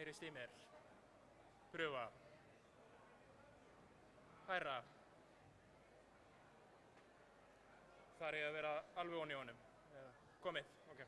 heyrist í mér. Pröfa. Hærra. Þarf ég að vera alveg ofan í honum? Komið, ok.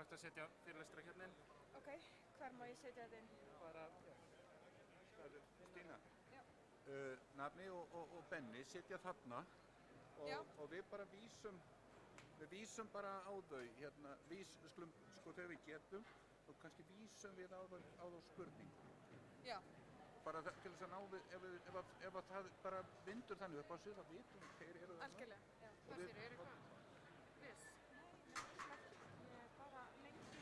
hægt að setja fyrirlestra hérna inn. Ok, hvar má ég setja þetta inn? Bara, Stína, Já. Nafni og Benni sitja þarna Já. og við bara vísum bara á þau, hérna, skulum, sko þegar við getum, og kannski vísum við á þá spurningu. Já. Bara til þess að ná við, ef að það bara vindur þannig upp á sig, þá vitum við þeir eru þarna. Algjörlega, já. Og við- Viss? Nei, ég er bara lengi.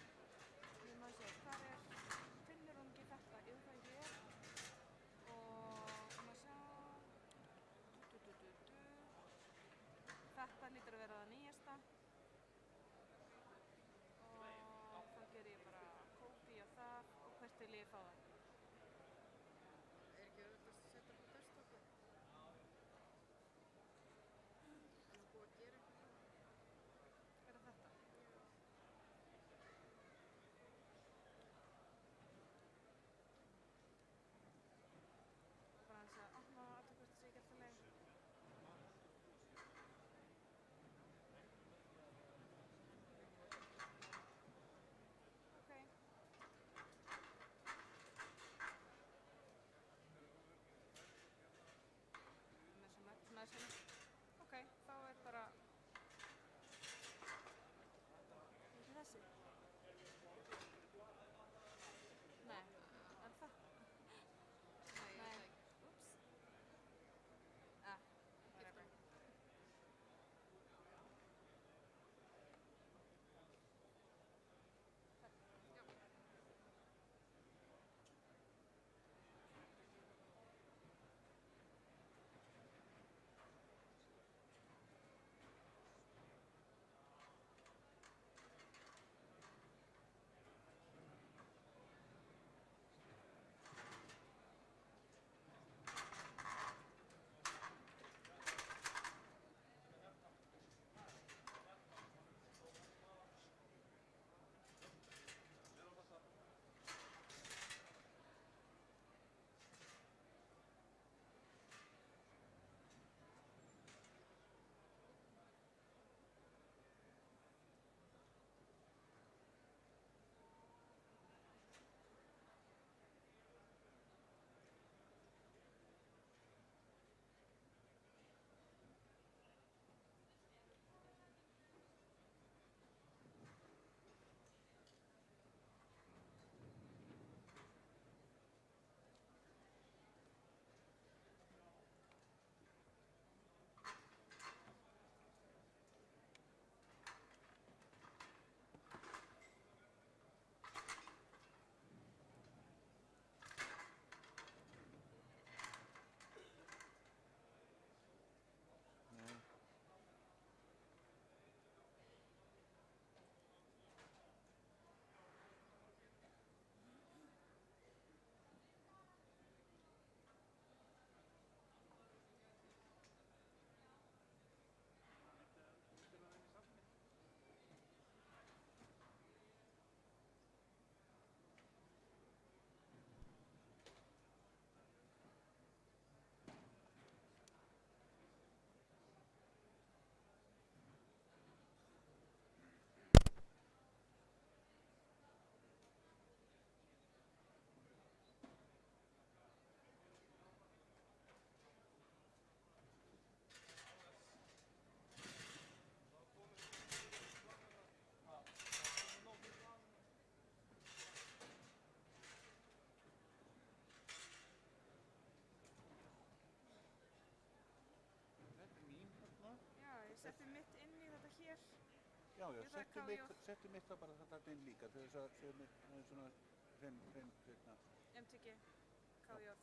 Ég má sé, hvar finnur hún ekki þetta? Jú, það er hér. Og má sjá. Þetta lítur að vera það nýjasta. Og þá ger ég bara copy á það og hvert vil ég fá það? Ekki auðvitað að setja upp á desktopu? Er það búið að gera eitthvað? Er það þetta? Bara aðeins að opna og alltaf hvort það sé ekki alltaf leið. Ok. Með sem ok, þá er bara ekki þessi. Nei, er það? Nei, Nei. ég veit ekki. Úps. Whatever. Settu mitt inn í þetta hér. Já, Ég þarf settu mitt þá bara þarna inn líka, til þess að það er svona hrein, hérna. MTG, KJ.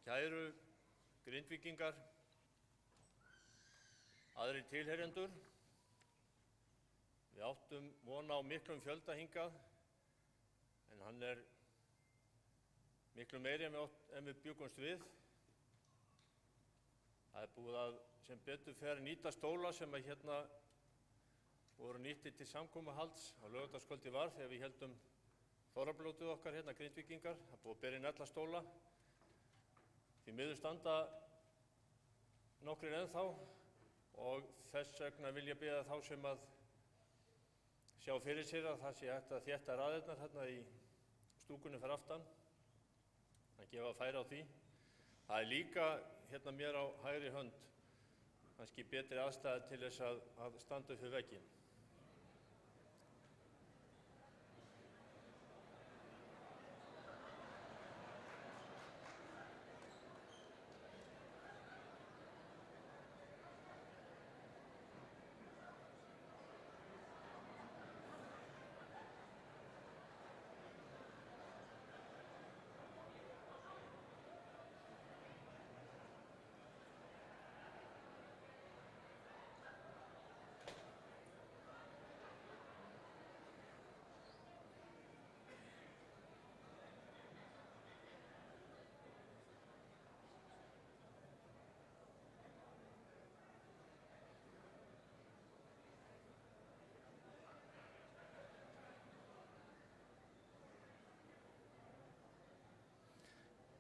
Kæru Grindvíkingar, aðrir tilheyrendur, við áttum von á miklum fjölda hingað, en hann er miklu meiri en við bjuggumst við. Það er búið að sem betur fer nýta stóla sem að hérna voru nýttir til samkomuhalds á laugardagskvöldi var þegar við héldum þorrablótið okkar hérna Grindvíkingar. Það er búið að bera inn alla stóla. Því miður standa nokkrir ennþá og þess vegna vil ég biðja þá sem að sjá fyrir sér að það sé hægt að þétta raðirnar hérna í stúkunni fyrir aftan, að gefa færi á því. Það er líka hérna mér á hægri hönd kannski betri aðstæða til þess að standa upp við vegginn.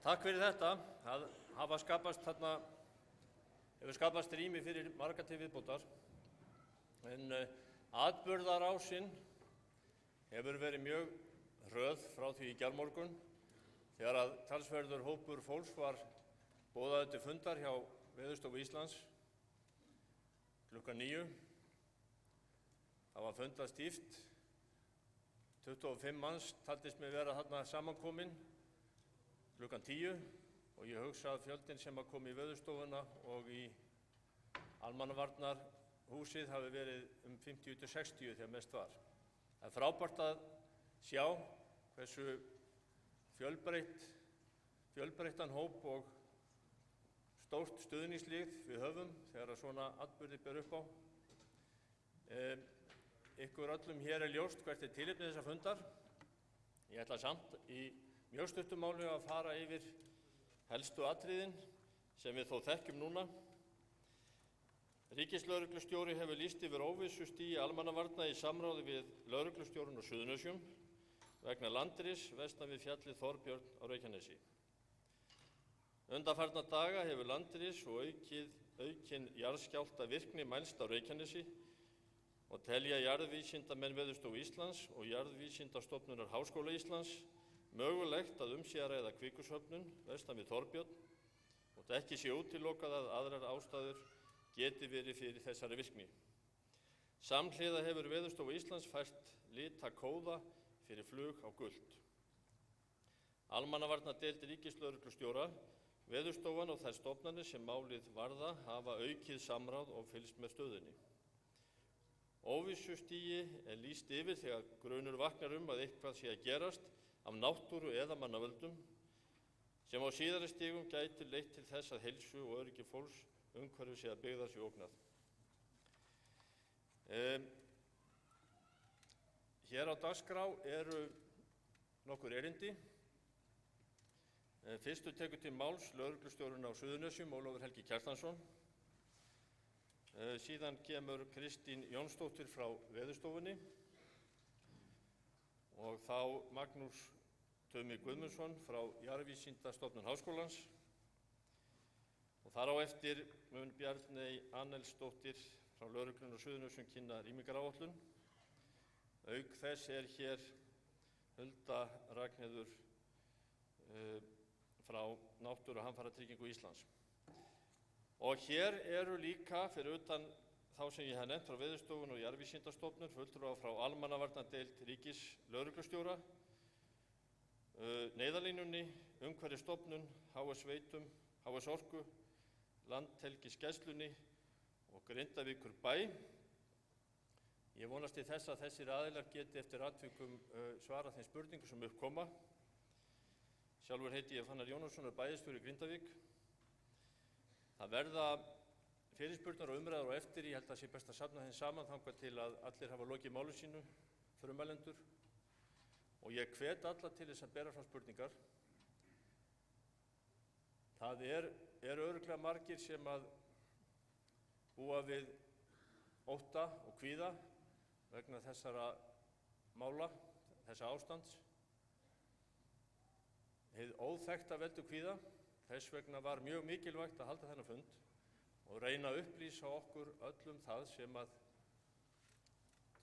Takk fyrir þetta. Það hefur skapast rými fyrir marga til viðbótar. En atburðarásin hefur verið mjög hröð frá því í gærmorgun þegar að talsverður hópur fólks var boðaður til fundar hjá Veðurstofu Íslands klukkan 9. Það var fundað stíft. 25 manns taldist mig vera þarna samankomin klukkan 10 og ég hugsa að fjöldinn sem að kom í Veðurstofuna og í Almannavarnahúsið hafi verið 50–60 þegar mest var. Það er frábært að sjá hversu fjölbreyttan hóp og stórt stuðningslið við höfum þegar að svona atburði ber upp á. Ykkur öllum hér er ljóst hvert er tilefni þessa fundar. Ég ætla samt í mjög stuttum máli að fara yfir helstu atriðin sem við þó þekkjum núna. Ríkislögreglustjóri hefur lýst yfir óvissustigi almannavarna í samráði við lögreglustjórinn á Suðurnesjum vegna landris vestan við fjallið Þorbjörn á Reykjanesi. Undanfarna daga hefur landris og aukin jarðskjálftavirkni mælst á Reykjanesi og telja jarðvísindamenn Veðurstofu Íslands og Jarðvísindastofnunar Háskóla Íslands mögulegt að sé að ræða kvikusöfnun vestan við Þorbjörn og ekki sé útilokað að aðrar ástæður geti verið fyrir þessari virkni. Samhliða hefur Veðurstofa Íslands fært litakóða fyrir flug á gult. Almannavarnadeild ríkislögreglustjóra, Veðurstofan og þær stofnanir sem málið varða hafa aukið samráð og fylgst með stöðunni. Óvissustigi er lýst yfir þegar grunur vaknar að eitthvað sé að gerast af náttúru eða mannavöldum sem á síðari stigum gæti leitt til þess að heilsu og öryggi fólks umhverfis eða byggðar sé ógnað. Hér á dagskrá eru nokkur erindi. Fyrstur tekur til máls lögreglustjórinn á Suðurnesjum, Ólafur Helgi Kjartansson. Síðan kemur Kristín Jónsdóttir frá Veðurstofunni og þá Magnús Tumi Guðmundsson frá Jarðvísindastofnun Háskólans og þar á eftir mun Bjarney Annelsdóttir frá lögreglunni á Suðurnesjum kynna rýmingaráætlun. Auk þess er hér Hulda Ragnheiður frá Náttúru- og hamfaratryggingu Íslands. Og hér eru líka fyrir utan þá sem ég hef nefnt frá Veðurstofunni og Jarðvísindastofnun fulltrúar frá Almannavarnadeild ríkislögreglustjóra, Neyðarlínunni, Umhverfisstofnun, HS Veitum, HS Orku, Landhelgisgæslunni og Grindavíkurbæ. Ég vonast til þess að þessir aðilar geti eftir atvikum svarað þeim spurningum sem uppkoma. Sjálfur heiti ég Fannar Jónasson og er bæjarstjóri í Grindavík. Það verða fyrirspurnar og umræður á eftir. Ég held að það sé best að safna þeim saman þangað til að allir hafa lokið máli sínu, frummælendur. Og ég hvet alla til þess að bera fram spurningar. Það er örugglega margir sem að búa við ótta og kvíða vegna þessara mála, þessa ástands. Hið óþekkta veldur kvíða, þess vegna var mjög mikilvægt að halda þennan fund og reyna að upplýsa okkur öllum það sem að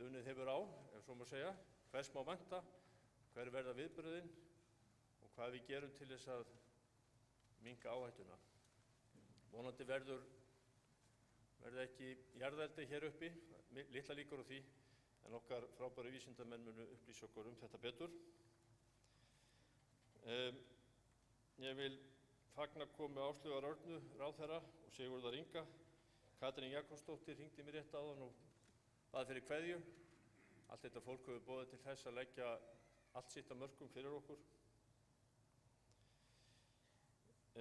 dunið hefur á, ef svo má segja, hvers má vænta, hver verða viðbrögðin og hvað við gerum til þess að minnka áhættuna. Vonandi verður ekki jarðeldi hér uppi, litla líkur á því, en okkar frábæru vísindamenn munu upplýsa okkur þetta betur. Ég vil fagna komu Áslaugar Örnu, ráðherra, og Sigurðar Inga. Katrín Jakobsdóttir hringdi mér rétt áðan og bað fyrir kveðju. Allt þetta fólk hefur boðið til þess að leggja allt sitt af mörkum fyrir okkur.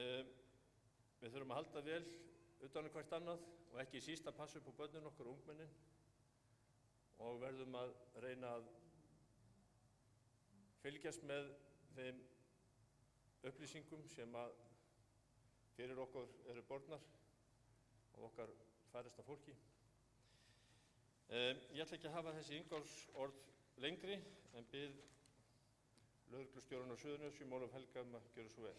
Við þurfum að halda vel utan hvert annað og ekki síst að passa upp á börnin okkar og ungmennin og verðum að reyna að fylgjast með þeim upplýsingum sem að fyrir okkur eru bornar og okkar færasta fólki. Ég ætla ekki að hafa þessi inngangsorð lengri en bið lögreglustjórann á Suðurnesjum, Ólaf Helga, að gjöra svo vel.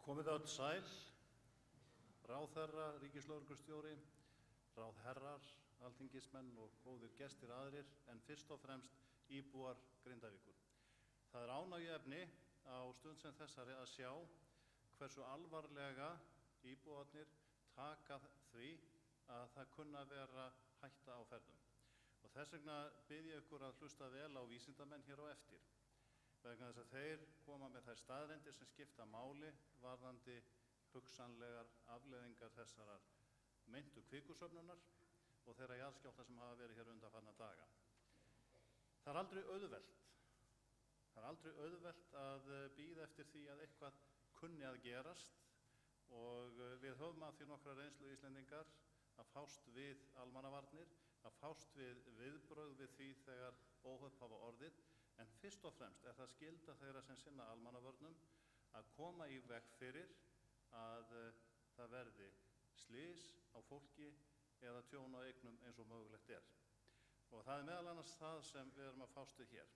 Komið öll sæl, ráðherra, ríkislögreglustjóri, ráðherrar, alþingismenn og góðir gestir aðrir, en fyrst og fremst íbúar Grindavíkur. Það er ánægjuefni á stund sem þessari að sjá hversu alvarlega íbúarnir taka því að það kunna vera hætta á ferðum. Og þess vegna bið ég ykkur að hlusta vel á vísindamenn hér á eftir, vegna þess að þeir koma með þær staðreyndir sem skipta máli varðandi hugsanlegar afleiðingar þessarar meintu kvikusöfnunar og þeirra jarðskjálfta sem hafa verið hér undanfarna daga. Það er aldrei auðvelt að bíða eftir því að eitthvað kunni að gerast og við höfum af því nokkra reynslu Íslendingar að fást við almannavarnir, að fást við viðbrögð við því þegar óhöpp hafa orðið, en fyrst og fremst er það skylda þeirra sem sinna almannavörnum að koma í veg fyrir að það verði slys á fólki eða tjón á eignum eins og mögulegt er. Og það er meðal annars það sem við erum að fást við hér.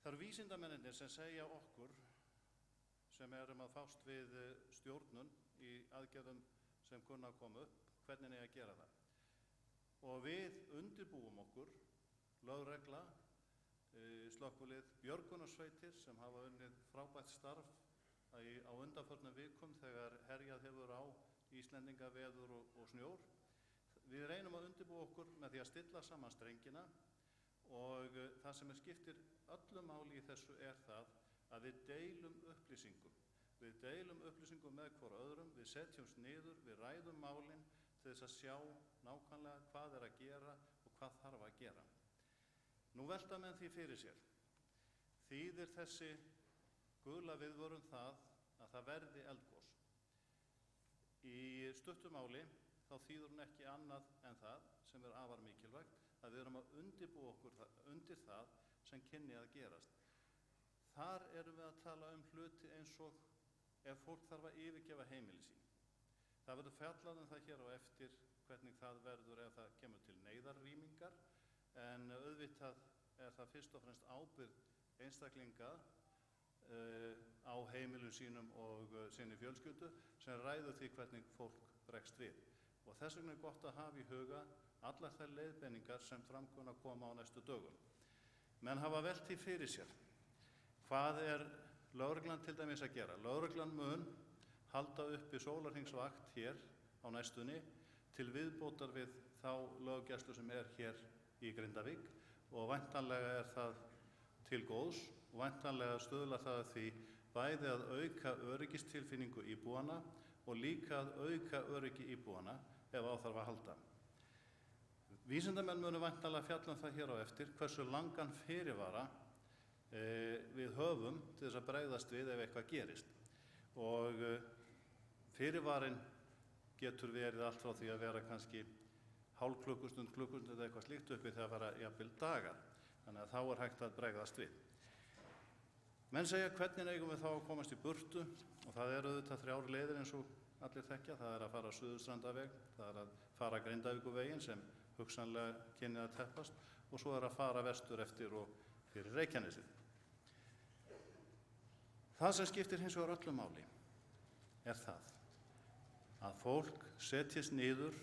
Það eru vísindamennirnir sem segja okkur sem erum að fást við stjórnun í aðgerðum sem kunna að koma upp, hvernig eigi að gera það. Og við undirbúum okkur, lögregla, slökkvilið, björgunarsveitir sem hafa unnið frábært starf á undanförnum vikum þegar herjað hefur á Íslendinga veður og snjór. Við reynum að undirbúa okkur með því að stilla saman strengina og það sem skiptir öllu máli í þessu er það að við deilum upplýsingum. Við deilum upplýsingum með hvor öðrum, við setjumst niður, við ræðum málin til þess að sjá nákvæmlega hvað er að gera og hvað þarf að gera. Nú velta menn því fyrir sér. Þýðir þessi gula viðvörun það að það verði eldgos? Í stuttu máli þá þýður hún ekki annað en það sem er afar mikilvægt, að við erum að undirbúa okkur undir það sem kynni að gerast. Þar erum við að tala hluti eins og ef fólk þarf að yfirgefa heimili sín. Það verður fjallað það hér á eftir hvernig það verður ef það kemur til neyðarrýmingar, en auðvitað er það fyrst og fremst ábyrgð einstaklinga á heimilum sínum og sinni fjölskyldu sem ræður því hvernig fólk bregst við. Og þess vegna er gott að hafa í huga allar þær leiðbeiningar sem fram kunna að koma á næstu dögum. Menn hafa velt því fyrir sér. Hvað er lögreglan til dæmis að gera? Lögreglan mun halda uppi sólarhringsvakt hér á næstunni til viðbótar við þá löggæslu sem er hér í Grindavík og væntanlega er það til góðs og væntanlega stuðlar það að því bæði að auka öryggistilfinningu íbúanna og líka að auka öryggi íbúanna ef á þarf að halda. Vísindamenn munu væntanlega fjalla það hér á eftir hversu langan fyrirvara við höfum til þess að bregðast við ef eitthvað gerist. Og fyrirvarinn getur verið allt frá því að vera kannski hálf klukkustund eða eitthvað slíkt uppi þegar að vera jafnvel dagar. Þannig að þá hægt að bregðast við. Menn segja hvernig eigum við þá að komast í burtu og það eru auðvitað 3 leiðir eins og allir þekkja. Það er að fara Suðurstrandarveg, það er að fara Grindavíkurveginn sem hugsanlega kynni að teppast og svo er að fara vestur eftir og fyrir Reykjanesið. Það sem skiptir hins vegar öllu máli er það að fólk setjist niður,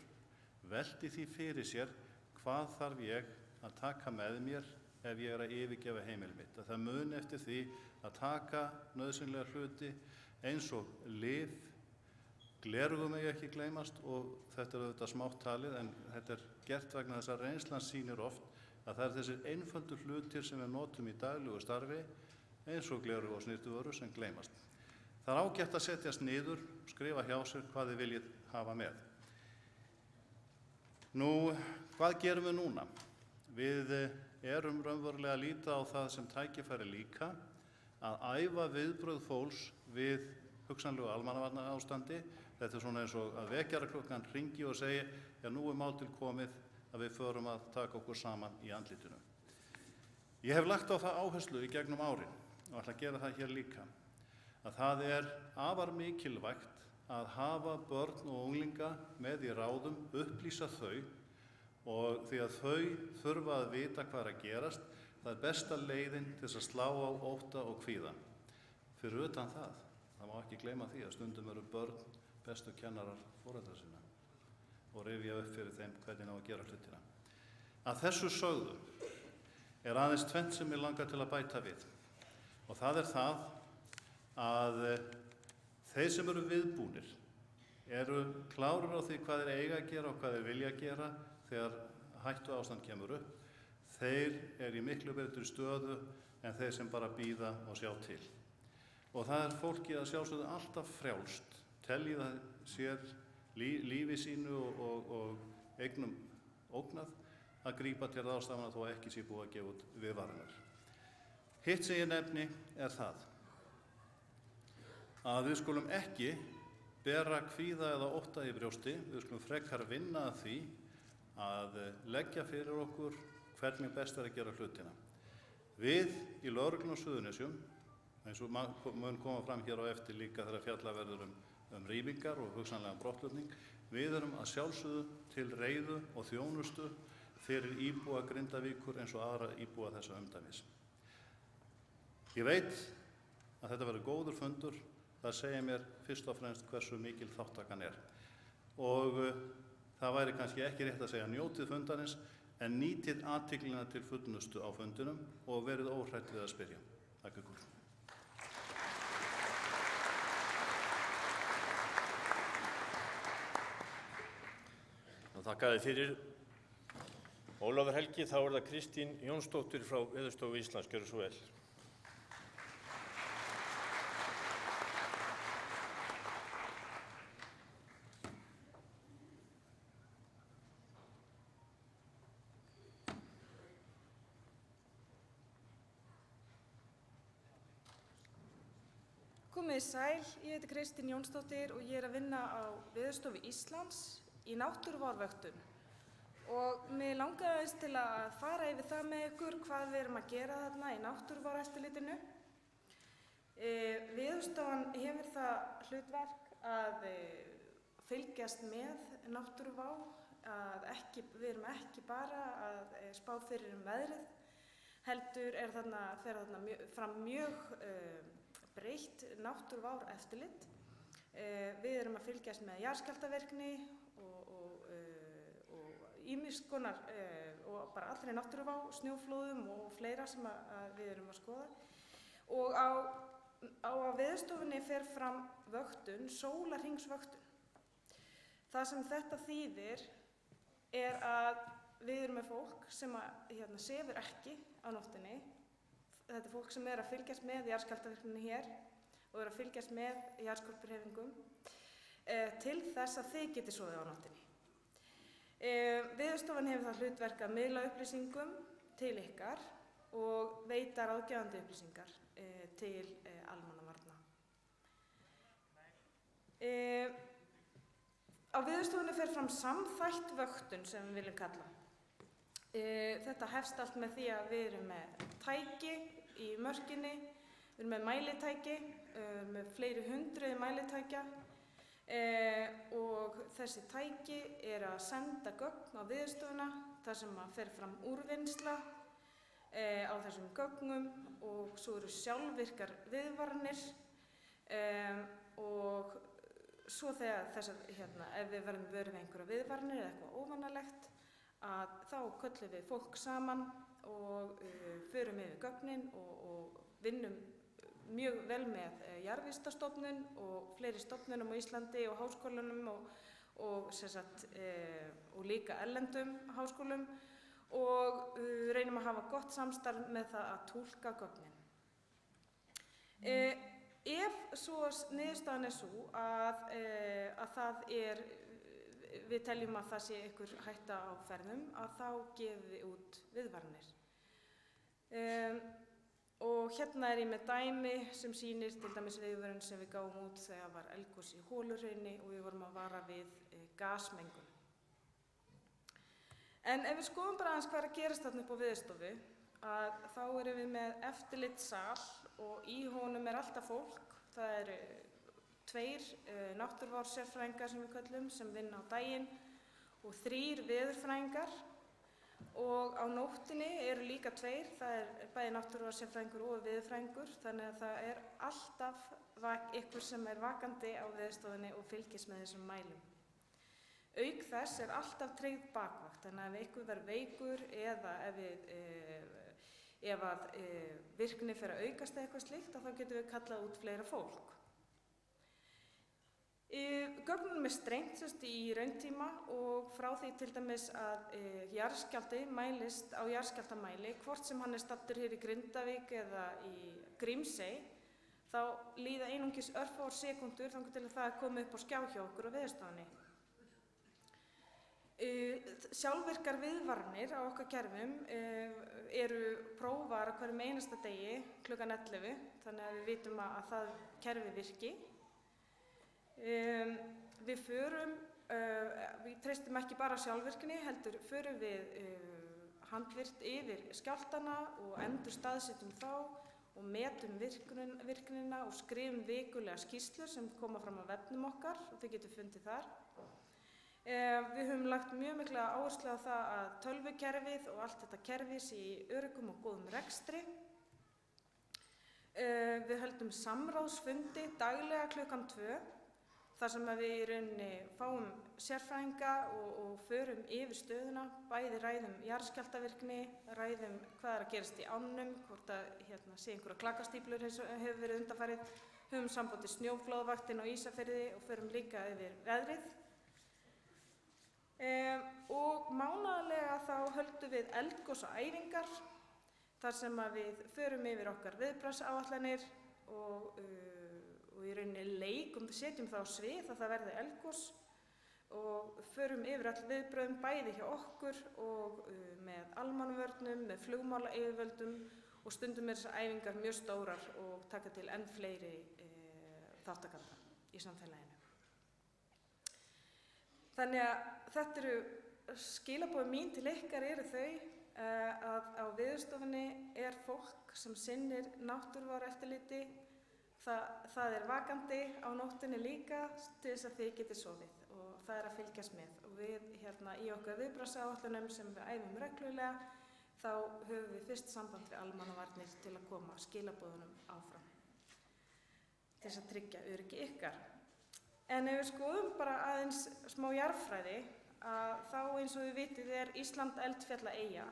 velti því fyrir sér hvað þarf ég að taka með mér ef ég er að yfirgefa heimili mitt. Að það muni eftir því að taka nauðsynlega hluti eins og lyf, gleraugu megi ekki gleymast og þetta er auðvitað smátt talið en þetta er gert vegna þess að reynslan sýnir oft að það er þessir einföldu hlutir sem við notum í daglegu starfi eins og gleraugu og snyrtivörur sem gleymast. Það er ágætt að setjast niður, skrifa hjá sér hvað þið viljið hafa með. Nú, hvað gerum við núna? Við erum raunverulega að líta á það sem tækifæri líka að æfa viðbrögð fólks við hugsanlegu almannavarnaástandi. Þetta er svona eins og að vekjaraklukkan hringi og segi, já nú er mál til komið að við förum að taka okkur saman í andlitinu. Ég hef lagt á það áherslu í gegnum árin og ætla að gera það hér líka, að það er afar mikilvægt að hafa börn og unglinga með í ráðum, upplýsa þau og því að þau þurfa að vita hvað er að gerast, það er besta leiðin til þess að slá á ótta og kvíða. Fyrir utan það má ekki gleyma því að stundum eru börn bestu kennarar foreldra sinna og rifja upp fyrir þeim hvernig á að gera hlutina. Að þessu sögðu er aðeins tvennt sem ég langar til að bæta við og það er það að þeir sem eru viðbúnir eru klárir á því hvað þeir eiga að gera og hvað þeir vilja gera þegar hættu ástand kemur upp. Þeir eru í miklu betri stöðu en þeir sem bara bíða og sjá til. Og það er fólki að sjálfsögðu alltaf frjálst, telji það sér lífi sínu og eignum ógnað að grípa til ráðstafana þó ekki sé búið að gefa út viðvaranir. Hitt sem ég nefni er það að við skulum ekki bera kvíða eða ótta í brjósti, við skulum frekar vinna að því að leggja fyrir okkur hvernig best er að gera hlutina. Við í lögreglunni á Suðurnesjum, eins og mun koma fram hér á eftir líka þegar fjalla verður um rýmingar og hugsanlega brottflutning, við erum að sjálfsögðu til reiðu og þjónustu fyrir íbúa Grindavíkur eins og aðra íbúa þessa umdæmis. Ég veit að þetta verður góður fundur, það segir mér fyrst og fremst hversu mikil þáttakan er. Og það væri kannski ekki rétt að segja njótið fundarins, en nýtið athyglina til fullnustu á fundinum og verið óhrætt við að spyrja. Takk ykkur. Þakka þér fyrir. Ólafur Helgi, þá er það Kristín Jónsdóttir frá Veðurstofu Íslands. Gjörðu svo vel. Komið sæl, ég heiti Kristín Jónsdóttir og ég er að vinna á Veðurstofu Íslands í náttúruvárvöktun. Og mig langaði til að fara yfir það með ykkur hvað við erum að gera þarna í náttúruváreftirlitinu. Veðurstofan hefur það hlutverk að fylgjast með náttúruvá, að við erum ekki bara að spá fyrir veðrið, heldur fer þarna fram mjög breytt náttúruváreftirlit. Við erum að fylgjast með jarðskjálftavirkni og ýmiss konar og bara allri náttúruvá, snjóflóðum og fleira sem við erum að skoða. Og á Veðurstofunni fer fram vöktun, sólarhringsvöktun. Það sem þetta þýðir er að við erum með fólk sem sefur ekki á nóttinni. Þetta er fólk sem er að fylgjast með jarðskjálftavirkninni hér og er að fylgjast með jarðskorpuhreyfingum til þess að þið getið sofið á nóttinni. Veðurstofan hefur það hlutverk að miðla upplýsingum til ykkar og veita ráðgefandi upplýsingar til almannavarna. Á Veðurstofunni fer fram samþætt vöktun sem við viljum kalla. Þetta hefst allt með því að við erum með tæki í mörkinni, við erum með mælitæki, með fleiri hundruð mælitækja og þessi tæki að senda gögn á Veðurstofuna þar sem að fer fram úrvinnsla á þessum gögnum og svo eru sjálfvirkar viðvaranir og svo þegar ef við verðum vör við einhverja viðvaranir eða eitthvað óvanalegt að þá köllum við fólk saman og förum yfir gögnin og vinnum mjög vel með Jarðvísindastofnun og fleiri stofnunum á Íslandi og háskólunum og líka erlendum háskólum og reynum að hafa gott samstarf með það að túlka gögnin. Ef svo niðurstaðan sú að við teljum að það sé einhver hætta á ferðum, að þá gefum við út viðvaranir. Og hérna ég með dæmi sem sýnir til dæmis viðvörun sem við gáum út þegar var eldgos í Holuhrauni og við vorum að vara við gasmengun. En ef við skoðum bara aðeins hvað að gerast þarna upp á Veðurstofu, að þá erum við með eftirlitssal og í honum alltaf fólk. Það eru 2 náttúruvárssérfræðingar sem við köllum sem vinna á daginn og 3 veðurfræðingar og á nóttinni eru líka 2, það bæði náttúruvárssérfræðingur og veðurfræðingur, þannig að það alltaf einhver sem vakandi á Veðurstofunni og fylgist með þessum mælum. Auk þess alltaf tryggð bakvakt, þannig að ef einhver verður veikur eða ef virkni fer að aukast eitthvað slíkt, þá getum við kallað út fleira fólk. Gögnunum strengt í rauntíma og frá því til dæmis að jarðskjálfti mælist á jarðskjálftamæli, hvort sem hann staddur hér í Grindavík eða í Grímsey, þá líða einungis örfáar sekúndur þangað til að það komi upp á skjá hjá okkur á Veðurstofunni. Sjálfvirkar viðvaranir á okkar kerfum eru prófaðar á hverjum einasta degi klukkan 11, þannig að við vitum að það kerfi virki. Við treystum ekki bara sjálfvirkni, heldur förum við handvirkt yfir skjálftana og endur staðsetjum þá og metum virknina og skrifum vikulega skýrslur sem koma fram á vefnum okkar og þið getur fundið þar. Við höfum lagt mjög mikla áherslu á það að tölvukerfið og allt þetta kerfi sé í öruggum og góðum rekstri. Við höldum samráðsfundi daglega klukkan 2 þar sem við í rauninni fáum sérfræðinga og förum yfir stöðuna, bæði ræðum jarðskjálftavirkni, ræðum hvað að gerast í ánum, hvort að sé einhverja klakastíflur hefur verið undanfarið, höfum samband við snjóflóðavaktina á Ísafirði og förum líka yfir veðrið. Og mánaðarlega þá höldum við eldgosaæfingar þar sem við förum yfir okkar viðbragðsáætlanir og í rauninni setjum það á svið að það verði eldgos og förum yfir all viðbrögðum bæði hjá okkur og með almannavörnum, með flugmálayfirvöldum og stundum þessar æfingar mjög stórar og taka til enn fleiri þátttakenda í samfélaginu. Þannig að þetta eru skilaboð mín til ykkar þau að á Veðurstofunni fólk sem sinnir náttúruváraeftirliti, það vakandi á nóttinni líka til þess að þið getið sofið og það að fylgjast með. Og við í okkar viðbragðsáætlunum sem við æfum reglulega, þá höfum við fyrst samband við almannavarnir til að koma skilaboðunum áfram til þess að tryggja öryggi ykkar. En ef við skoðum bara aðeins smá jarðfræði, þá eins og við vitið Ísland eldfjallaeyja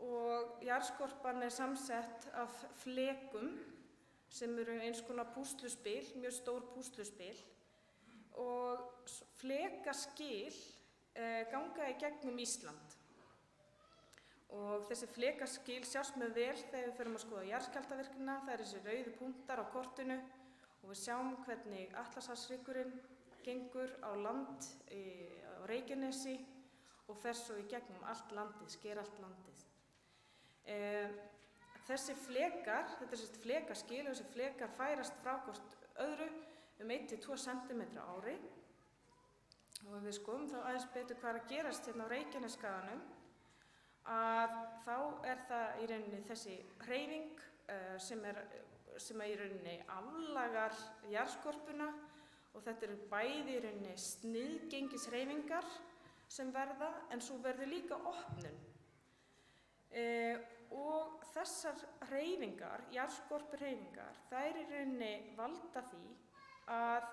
og jarðskorpan samsett af flekum sem eru eins konar púsluspil, mjög stór púsluspil og flekaskil ganga í gegnum Ísland. Og þessi flekaskil sjást með vel þegar við förum að skoða jarðskjálftavirknina, það þessi rauðu punktar á kortinu og við sjáum hvernig Atlantshafshryggur gengur á land á Reykjanesi og fer svo í gegnum allt landið, sker allt landið. Þessi flekar, þetta er sérst flekaskil og þessi flekar færast frá hvort öðru 1–2 cm á ári. Og ef við skoðum þá aðeins betur hvað er að gerast hérna á Reykjanesskaganum, að þá er það í rauninni þessi hreyfing sem í rauninni aflagar jarðskorpuna og þetta eru bæði í rauninni sniðgengishreyfingar sem verða en svo verður líka opnun. Og þessar hreyfingar, jarðskorpuhreyfingar, þær í rauninni valda því að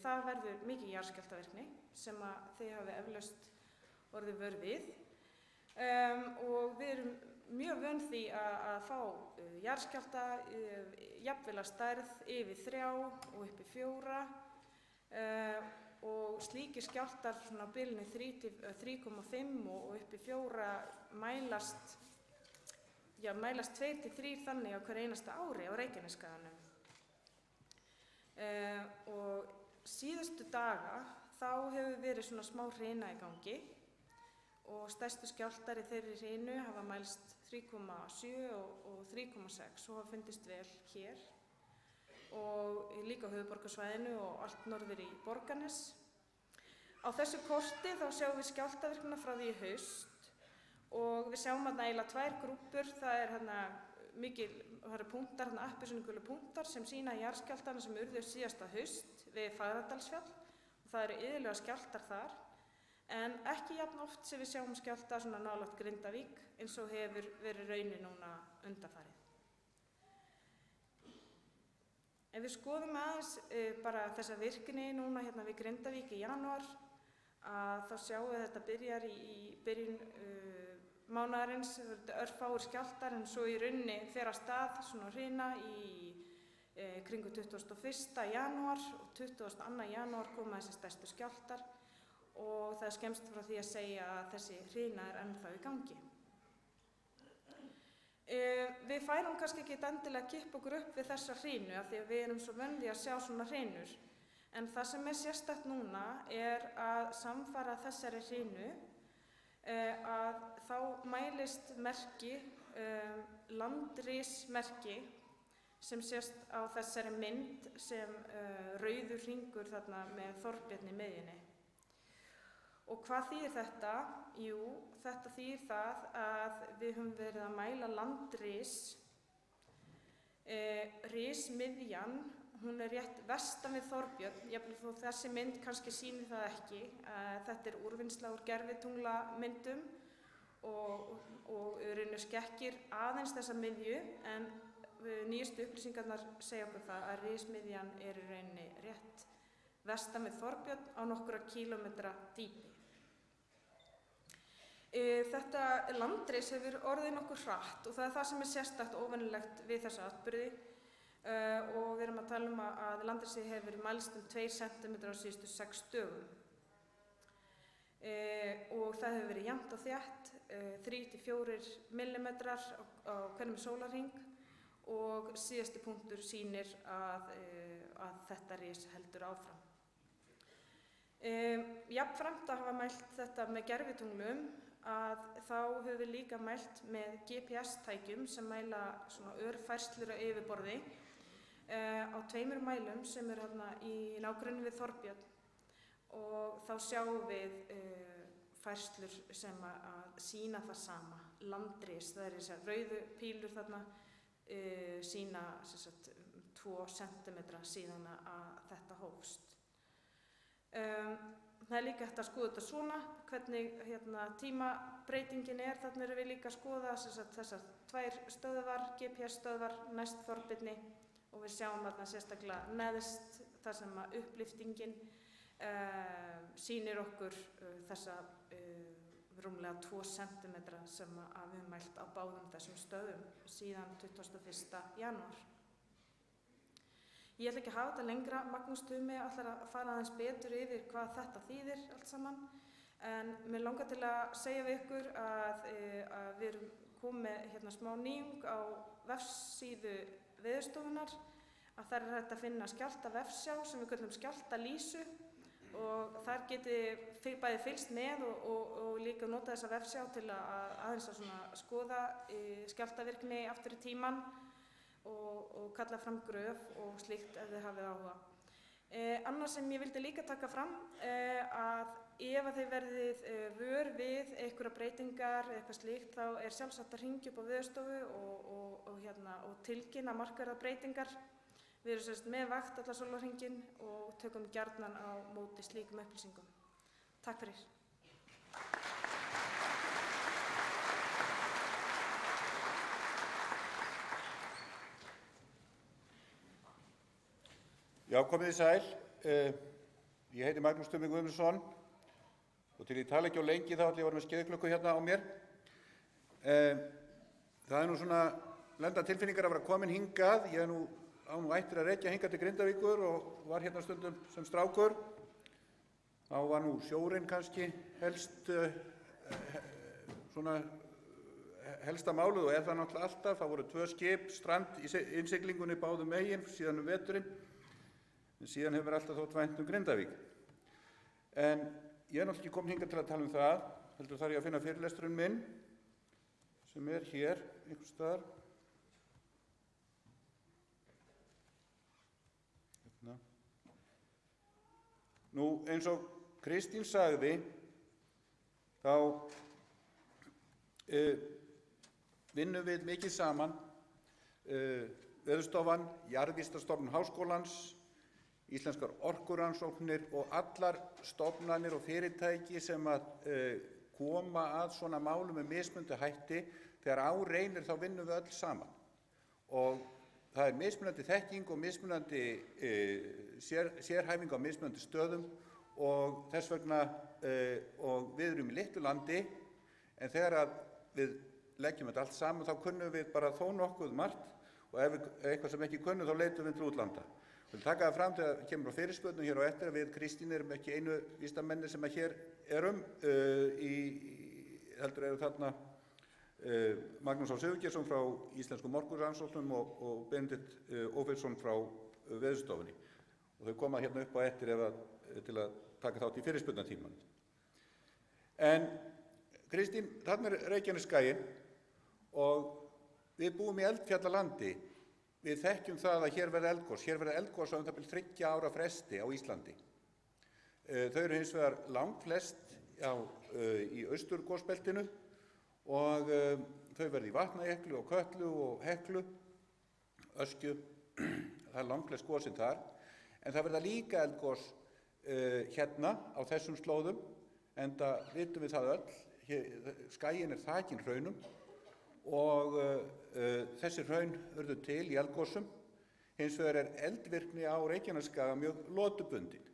það verður mikið jarðskjálftavirkni sem að þið hafi eflaust orðið vör við. Og við erum mjög vön því að fá jarðskjálfta jafnvel að stærð yfir 3 og upp í 4 og slíkir skjálftar svona á bilinu 3,5 og upp í 4 mælast 2–3 þannig á hverju einasta ári á Reykjanesskaganum. Og síðustu daga þá hefur verið svona smá hrina í gangi og stærstu skjálftar í þeirri hrinu hafa mælst 3,7 og 3,6 og hafa fundist vel hér og líka á höfuðborgarsvæðinu og allt norður í Borgarnes. Á þessu korti þá sjáum við skjálftavirknina frá því í haust og við sjáum þarna eiginlega 2 grúppur, það eru punktar, þarna appelsínugulu punktar sem sýna jarðskjálftana sem urðu síðasta haust við Fagradalsfjall og það eru iðulega skjálftar þar. En ekki jafn oft sem við sjáum skjálfta svona nálægt Grindavík eins og hefur verið raunin núna undanfarið. Ef við skoðum aðeins bara þessa virkni núna hérna við Grindavík í janúar, þá sjáum við þetta byrjar í byrjun mánaðarins, þetta örfáir skjálftar en svo í rauninni fer af stað svona hrina í kringum 21. janúar og 22. janúar koma þessi stærstu skjálftar. Og það er skemmst frá því að segja að þessi hrina er ennþá í gangi. Við færum kannski ekki endilega að kippa okkur upp við þessa hrinu af því að við erum svo vön því að sjá svona hrinur. En það sem er sérstakt núna er að samfara þessari hrinu að þá mælist merki, landrismerki sem sést á þessari mynd sem rauður hringur þarna með Þorbirni í miðjunni. Og hvað þýðir þetta? Jú, þetta þýðir það að við höfum verið að mæla landris. Rismiðjan, hún er rétt vestan við Þorbjörn, jafnvel þó þessi mynd kannski sýnir það ekki. Þetta er úrvinnsla úr gervitunglamyndum og raunir skekkir aðeins þessa miðju en nýjustu upplýsingarnar segja okkur það að rismiðjan er í rauninni rétt vestan við Þorbjörn á nokkra kílómetra dýpi. Þetta landris hefur orðið nokkuð hratt og það er það sem er sérstakt óvenjulegt við þessa atburði og við erum að tala um að landrisið hefur mælst 2 cm á síðustu 6 dögum. Og það hefur verið jafnt og þétt, 3–4 mm á hverjum sólarhring og síðasti punktur sýnir að þetta ris heldur áfram. Jafnframt að hafa mælt þetta með gervitunglum að þá höfum við líka mælt með GPS-tækjum sem mæla svona örfærslur á yfirborði á 2 mælum sem eru hérna í nágrenni við Þorbjörn og þá sjáum við færslur sem að sýna það sama, landris, það er þessar rauðu pílur þarna sýna 2 cm síðan að þetta hófst. Það er líka hægt að skoða þetta svona, hvernig tímabreytingin er. Þarna erum við líka að skoða þessar 2 stöðvar, GPS-stöðvar næst Þorbirni og við sjáum þarna sérstaklega neðst þar sem að upplyftingin sýnir okkur þessa rúmlega 2 cm sem að við höfum mælt á báðum þessum stöðum síðan 21. janúar. Ég ætla ekki að hafa þetta lengra, Magnús Tumi ætlar að fara aðeins betur yfir hvað þetta þýðir allt saman en mér langar til að segja við ykkur að við erum komið með smá nýjung á vefsíðu Veðurstofunnar að þar er hægt að finna skjálftavefsjá sem við köllum skjálftalýsu og þar geti bæði fylgst með og líka nota þessa vefsjá til að aðeins að svona skoða skjálftavirkni aftur í tímann og kalla fram gröf og slíkt ef þið hafið áhuga. Annað sem ég vildi líka taka fram að ef að þið verðið vör við einhverja breytingar eða eitthvað slíkt þá er sjálfsagt að hringja upp á Veðurstofu og tilkynna markverðar breytingar. Við erum sérst með vakt allan sólarhringinn og tökum gjarnan á móti slíkum upplýsingum. Takk fyrir. Já, komið þið sæl. Ég heiti Magnús Tumi Guðmundsson og til ég tala ekki á lengi þá ætla ég að vera með skeiðklukku hérna á mér. Það er nú svona lenda tilfinningar að vera komin hingað. Ég er nú ættir að rekja hingað til Grindavíkur og var hérna stundum sem strákur. Þá var nú sjórinn kannski helsta málið og það náttúrulega alltaf. Það voru 2 skip, strand í innsiglingunni báðum megin síðan veturinn. En síðan hefur alltaf þótt vænt Grindavík. En ég er náttúrulega ekki komin hingað til að tala það, heldur þarf ég að finna fyrirlesturinn minn, sem er hér, einhvers staðar. Hérna. Nú, eins og Kristín sagði, þá vinnum við mikið saman, Veðurstofan, Jarðvísindastofnun Háskólans, Íslenskar orkurannsóknir og allar stofnanir og fyrirtæki sem að koma að svona málum með mismunandi hætti. Þegar á reynir þá vinnum við öll saman. Og það er mismunandi þekking og mismunandi sérhæfing á mismunandi stöðum og þess vegna, og við erum í litlu landi, en þegar að við leggjum þetta allt saman þá kunnum við bara þó nokkuð margt og ef eitthvað sem ekki kunnum þá leitum við til útlanda. Við viljum taka það fram þegar það kemur á fyrirspurnum hér á eftir að við Kristín erum ekki einu vísindamenni sem að hér erum, heldur eru þarna Magnús Á. Sigurgeirsson frá Íslenskum orkurannsóknum og Benedikt Ófeirsson frá Veðurstofunni. Og þau koma hérna upp á eftir til að taka þátt í fyrirspurnatímanum. En Kristín, þarna er Reykjanesskaginn og við búum í eldfjallalandi. Við þekkjum það að hér verða eldgos. Hér verða eldgos á 3 ára fresti á Íslandi. Þau eru hins vegar langflest í austurgosbeltinu og þau verða í Vatnajökli og Kötlu og Heklu, Öskju. Það er langflest gosin þar. En það verða líka eldgos hérna á þessum slóðum, enda vitum við það öll. Skaginn er þakinn hraunum og þessi hraun urðu til í eldgosum. Hins vegar er eldvirkni á Reykjanesskaga mjög lotubundin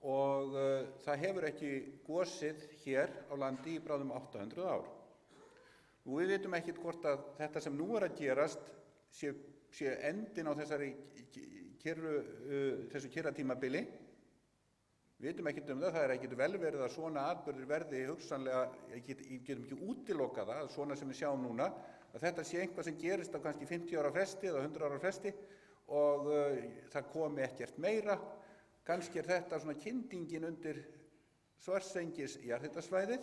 og það hefur ekki gosið hér á landi í bráðum 800 ár. Nú við vitum ekkert hvort að þetta sem nú er að gerast sé endin á þessu kyrratímabili. Við vitum ekkert það, það er ekkert vel verið að svona atburðir verði hugsanlega, getum ekki útilokað það, svona sem við sjáum núna, að þetta sé eitthvað sem gerist á kannski 50 ára fresti eða 100 ára fresti og það komi ekkert meira. Kannski er þetta svona kyndingin undir Svartsengis jarðhitasvæðið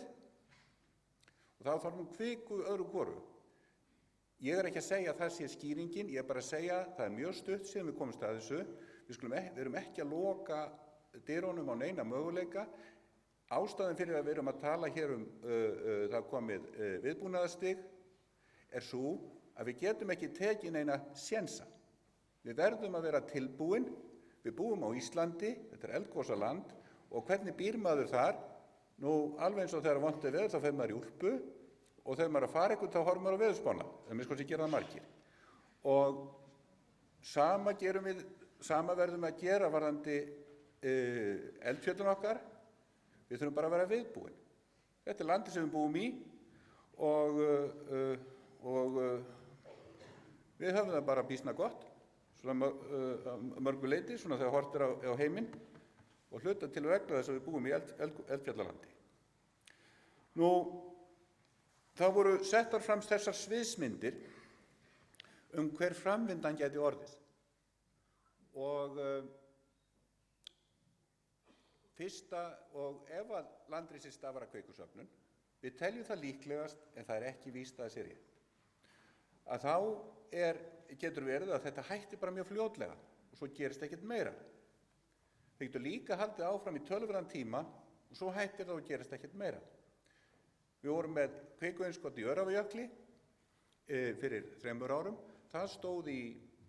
og þá þarf kviku öðru hvoru. Ég er ekki að segja að það sé skýringin, ég er bara að segja að það er mjög stutt síðan við komumst að þessu. Við erum ekki að loka dyrunum á neina möguleika. Ástæðan fyrir að við erum að tala hér það komið viðbúnaðarstig er sú að við getum ekki tekið neina sénsa. Við verðum að vera tilbúin. Við búum á Íslandi, þetta er eldgosaland og hvernig býr maður þar? Nú alveg eins og þegar vont er veður þá fer maður í úlpu og þegar maður að fara eitthvað þá horfum maður á veðurspána. Það er sko gera það margir. Og sama verðum að gera varðandi eldfjöllun okkar. Við þurfum bara að vera viðbúin. Þetta er landi sem við búum í og við höfum það bara býsna gott, svona mörgu leyti, svona þegar horft er á heiminn og hluta til vegna þess að við búum í eldfjallalandi. Nú, þá voru settar fram þessar sviðsmyndir hver framvindan gæti orðið og fyrsta og ef að landrisi stafar að kveikusöfnun, við teljum það líklegast en það er ekki víst að það sé rétt, að þá getur verið að þetta hætti bara mjög fljótlega og svo gerist ekkert meira. Það getur líka haldið áfram í töluverðan tíma og svo hættir það og gerist ekkert meira. Við vorum með kvikuinnskot í Öræfajökli fyrir 3 árum. Það stóð í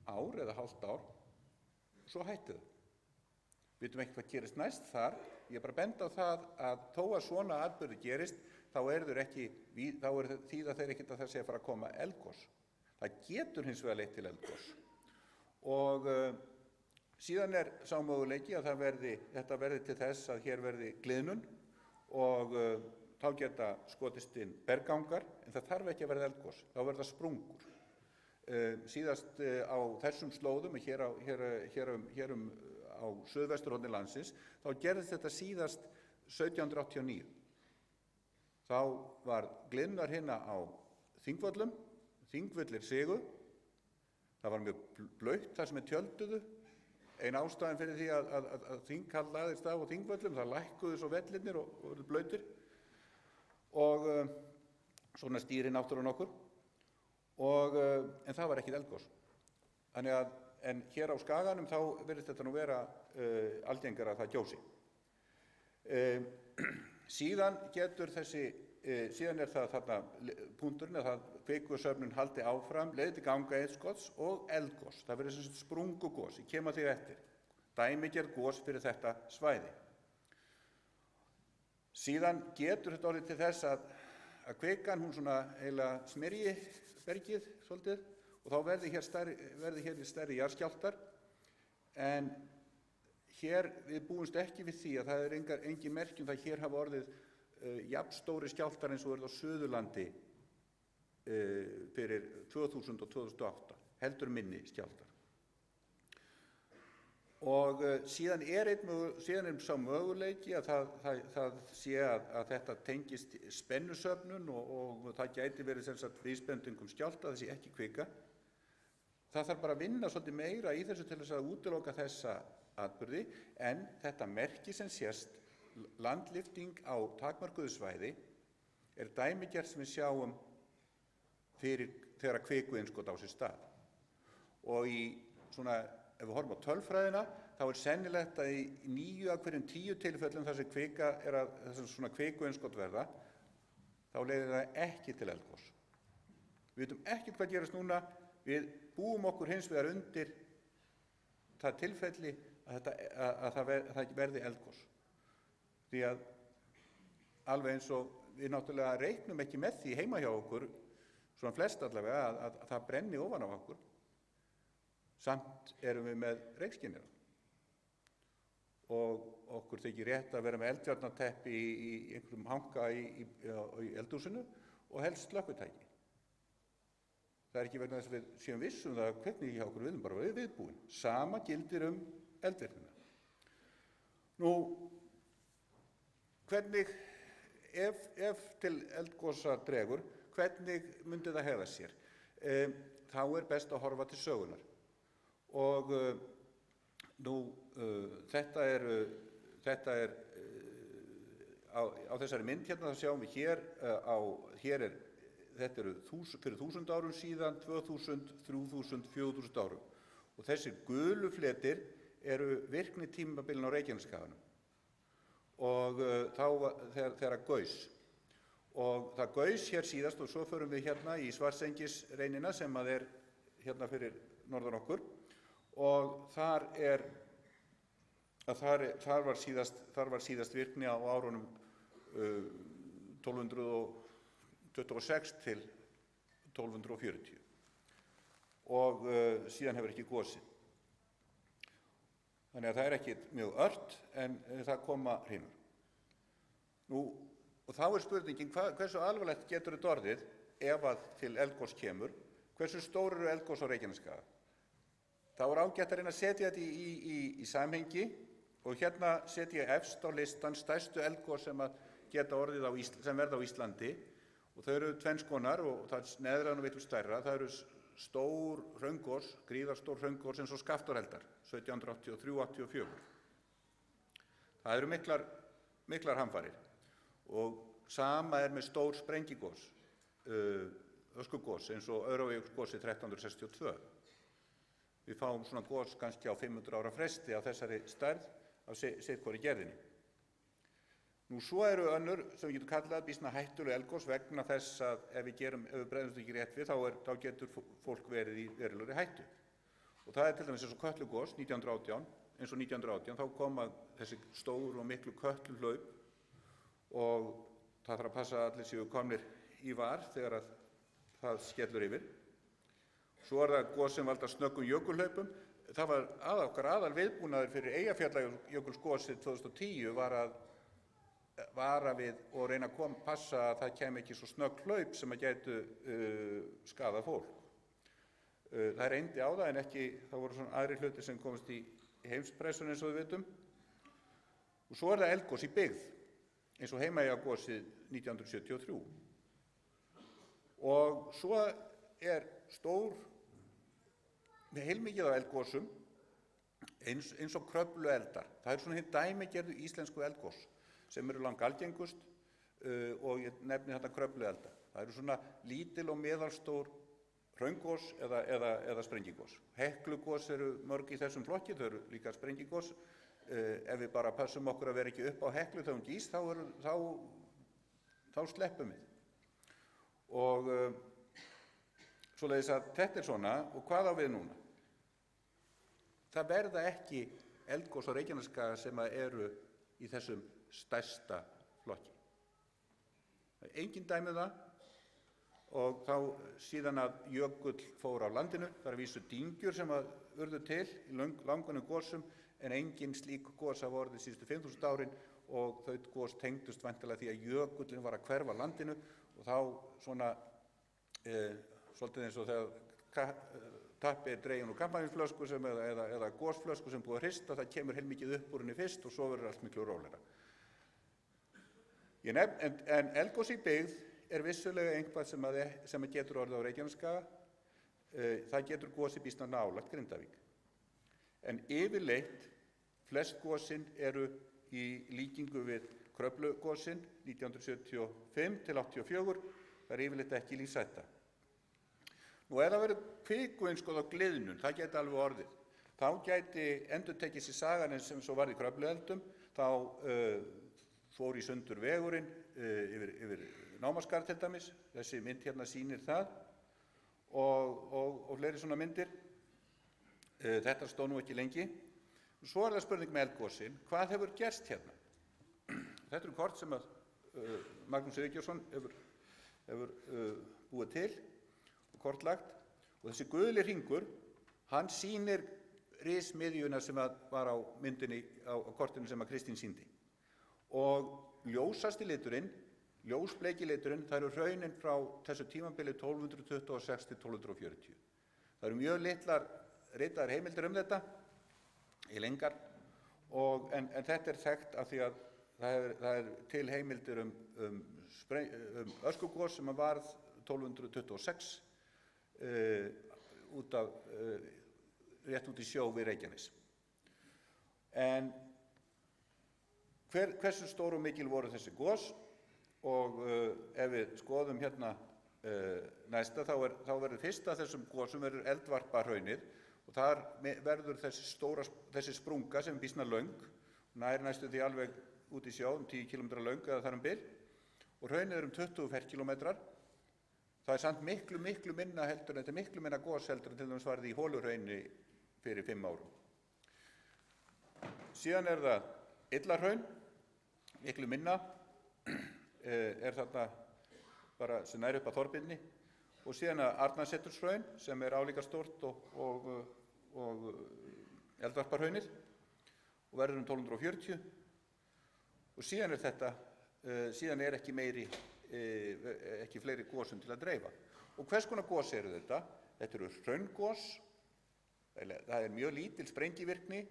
ár eða hálft ár og svo hætti það. Við vitum ekki hvað gerist næst þar. Ég er bara að benda á það að þó að svona atburður gerist, þá er þýða þeir ekkert að það sé að fara að koma eldgos. Það getur hins vegar leitt til eldgos. Og síðan er sá möguleiki að þetta verði til þess að hér verði gliðnun og þá geta skotist inn berggangar, en það þarf ekki að verða eldgos, þá verða sprungur. Síðast á þessum slóðum, hér á suðvesturhorni landsins, þá gerðist þetta síðast 1789. Þá var gliðnunar hérna á Þingvöllum, Þingvellir sigu, það var mjög blautt þar sem tjölduðu. Ein ástæðan fyrir því að þinghald lagðist af á Þingvöllum, það lækkuðu svo vellirnir og voru blautir og svona stýri náttúran okkur, en það var ekkit eldgos. En hér á Skaganum þá virðist þetta nú vera algengara að það gjósi. Síðan er það þarna punkturinn að kveikusöfnun haldi áfram, leiði til gangaeldgoss og eldgos. Það verður sem sagt sprungugos, ég kem að því eftir. Dæmigerð gos fyrir þetta svæði. Síðan getur þetta orðið til þess að kveikan, hún svona eiginlega smyrji bergið svolítið og þá verði hér stærri jarðskjálftar, en hér við búumst ekki við því að það er engin merki það hér hafa orðið jafnstóri skjálftar eins og verið á Suðurlandi fyrir 2000 og 2008, heldur minni skjálftar. Og síðan er sá möguleiki að það sé að þetta tengist spennusöfnun og það gæti verið sem sagt vísbendingum skjálfta, það sé ekki kvika. Það þarf bara að vinna svolítið meira í þessu til þess að útiloka þessa atburði, en þetta merki sem sést, landlyfting á takmörkuðu svæði, er dæmigerð sem við sjáum þegar kvikuinnskot á sér stað. Og ef við horfum á tölfræðina, þá er sennilegt að í 9 af hverjum 10 tilfellum þar sem svona kvikuinnskot verða, þá leiðir það ekki til eldgos. Við vitum ekki hvað gerast núna, við búum okkur hins vegar undir það tilfelli að það verði eldgos. Því að alveg eins og við náttúrulega reiknum ekki með því heima hjá okkur, svona flest allavega, að það brenni ofan á okkur. Samt erum við með reykskynjara. Og okkur þykir rétt að vera með eldvarnarteppi í einhverjum hanga í eldhúsinu og helst slökkvitæki. Það er ekki vegna þess að við séum vissum það að hvernig hjá okkur við bara við viðbúin. Sama gildir eldvirknina. Nú, hvernig, ef til eldgosa dregur, hvernig myndi það hegða sér? Þá er best að horfa til sögunar. Og þetta er á þessari mynd hérna, það sjáum við þetta eru fyrir 1000 árum síðan, 2000, 3000, 4000 árum. Og þessir gulu fletir eru virknitímabilin á Reykjanesskaganum. Og þegar það gaus. Og það gaus hér síðast og svo förum við hérna í Svartsengisreynina sem er hérna fyrir norðan okkur. Og þar var síðast virkni á árunum 1226 til 1240 og síðan hefur ekki gosið. Þannig að það er ekki mjög ört en það koma hrinur. Og þá er spurningin hversu alvarlegt getur þetta orðið ef að til eldgos kemur, hversu stór eru eldgos á Reykjanesskaga? Það var ágætt að reyna að setja þetta í samhengi og hérna setja ég efst á listan stærstu eldgos sem geta orðið sem verða á Íslandi og þau eru tvenns konar og það er neðra og miklu stærra. Það eru stór hraungos, gríðarstór hraungos eins og Skaftárheldar 1783-84. Það eru miklar hamfarir og sama er með stór sprengigos, öskugos eins og Öræfajökulsgosið 1362. Við fáum svona gos kannski á 500 ára fresti af þessari stærð af sitthvorri gerðinni. Nú svo eru önnur sem við getum kallað býsna hættuleg eldgos vegna þess að ef við bregðumst ekki rétt við þá getur fólk verið í verulegri hættu. Og það er til dæmis eins og Kötlugos 1918, eins og 1918 þá koma þessi stóru og miklu Kötluhlaup og það þarf að passa að allir séu komnir í var þegar að það skellur yfir. Svo er það gos sem valda snöggum jökulhlaupum. Það var okkar aðal viðbúnaður fyrir Eyjafjallajökulsgosið 2010 var að vara við og reyna að passa að það kæmi ekki svo snögg hlaup sem að gætu skaðað fólk. Það reyndi á það en ekki, það voru svona aðrir hlutir sem komast í heimspressun eins og við vitum. Og svo er það eldgos í byggð, eins og Heimaeyjagosið 1973. Og svo er stór, með heilmikið af eldgosum, eins og Kröflueldar. Það er svona hinn dæmigerðu íslensku eldgos sem eru langalgengust og ég nefni þetta Kröfluelda. Það eru svona lítil og meðalstór hraungos eða sprengigos. Heklugos eru mörg í þessum flokki, þau eru líka sprengigos. Ef við bara passum okkur að vera ekki upp á Heklu þegar hún gýs, þá sleppum við. Og svoleiðis að þetta er svona, og hvað á við núna? Það verða ekki eldgos á Reykjanesskaga sem eru í þessum stærsta flokki. Það er engin dæmi um það og þá síðan að jökull fór á landinu, það er að vísu dyngjur sem að urðu til í langunum gosum en engin slík gos hafa orðið síðustu 5.000 árin og þau gos tengdust væntanlega því að jökullin var að hverfa landinu og þá svona svolítið eins og þegar tappi er dregin úr kampavínsflösku eða gosflösku sem búið að hrista, það kemur heilmikið upp úr henni fyrst og svo verður allt miklu rólegra. En eldgos í byggð er vissulega einhvað sem getur orðið á Reykjanesskaga. Það getur gosið býsna nálægt Grindavík. En yfirleitt flest gosin eru í líkingu við Kröflugosin 1975 til 84. Það er yfirleitt ekki lífshætta. Nú ef það verður kvikuinnskot á gliðnun, það geti alveg orðið. Þá gæti endurtekið sér sagan eins sem svo var í Kröflueldum, þá fór í sundur vegurinn yfir Námaskarð til dæmis, þessi mynd hérna sýnir það og fleiri svona myndir. Þetta stóð nú ekki lengi. Svo er það spurning með eldgosin, hvað hefur gerst hérna? Þetta eru kort sem að Magnús Sigurgeirsson hefur búið til og kortlagt og þessi guli hringur, hann sýnir rismiðjuna sem var á myndinni á kortinu sem að Kristín sýndi. Og ljósasti liturinn, ljósbleiki liturinn, það eru hraunin frá þessu tímabili 1226 til 1240. Það eru mjög litlar ritaðar heimildir þetta, í lengar, en þetta er þekkt af því að það er til heimildir öskugos sem varð 1226 rétt út í sjó við Reykjanes. En hversu stór og mikil voru þessi gos og ef við skoðum hérna næsta þá verður fyrst af þessum gosum verður Eldvarpahraunið og þar verður þessi sprunga sem er býsna löng, nær næstu því alveg út í sjó, 10 km löng eða þar bil og hraunið er 20 ferkílómetrar. Það er samt miklu minna heldur, þetta er miklu minna gos heldur en til dæmis varði í Holuhrauni fyrir 5 árum. Síðan er það Illahraun, miklu minna, er þarna bara sem nær upp að Þorbirni og síðan að Arnarseturshraun sem er álíka stórt og Eldvarpahraunið og verður 1240 og síðan er þetta, síðan er ekki fleiri gosum til að dreifa. Og hvers konar gos eru þetta? Þetta eru hraungos, það er mjög lítil sprengivirkni,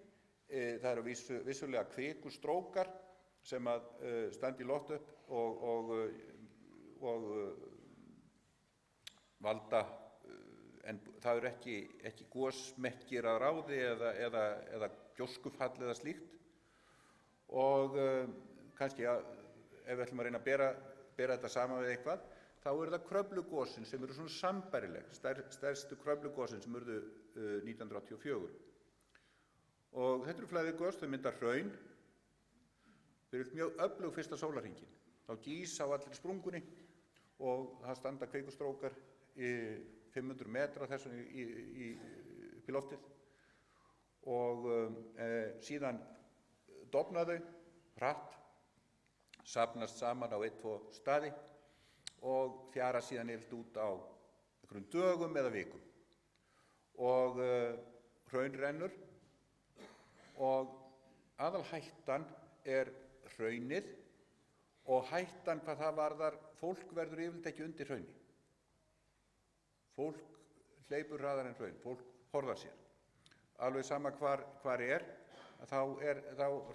það eru vissulega kvikustrókar sem að standa í loft upp og valda, en það eru ekki gosmekkir að ráði eða gjóskufall eða slíkt. og kannski ef við ætlum að reyna að bera þetta saman við eitthvað, þá eru það Kröflugosin sem eru svona sambærileg, stærstu Kröflugosin sem urðu 1984. Og þetta eru flæðigos, þau mynda hraun fyrir mjög öflug fyrsta sólarhringinn. Þá gís á allir sprungunni og það standa kveikustrókar í 500 metra þessum upp í loftið og síðan dofna þau hratt, safnast saman á 1-2 staði og fjara síðan yfirleitt út á einhverjum dögum eða vikum. Og hraun rennur og aðalhættan er hraunið og hættan hvað það varðar, fólk verður yfirleitt ekki undir hrauni. Fólk hleypur hraðar en hraun, fólk forðar sér. Alveg sama hvar þá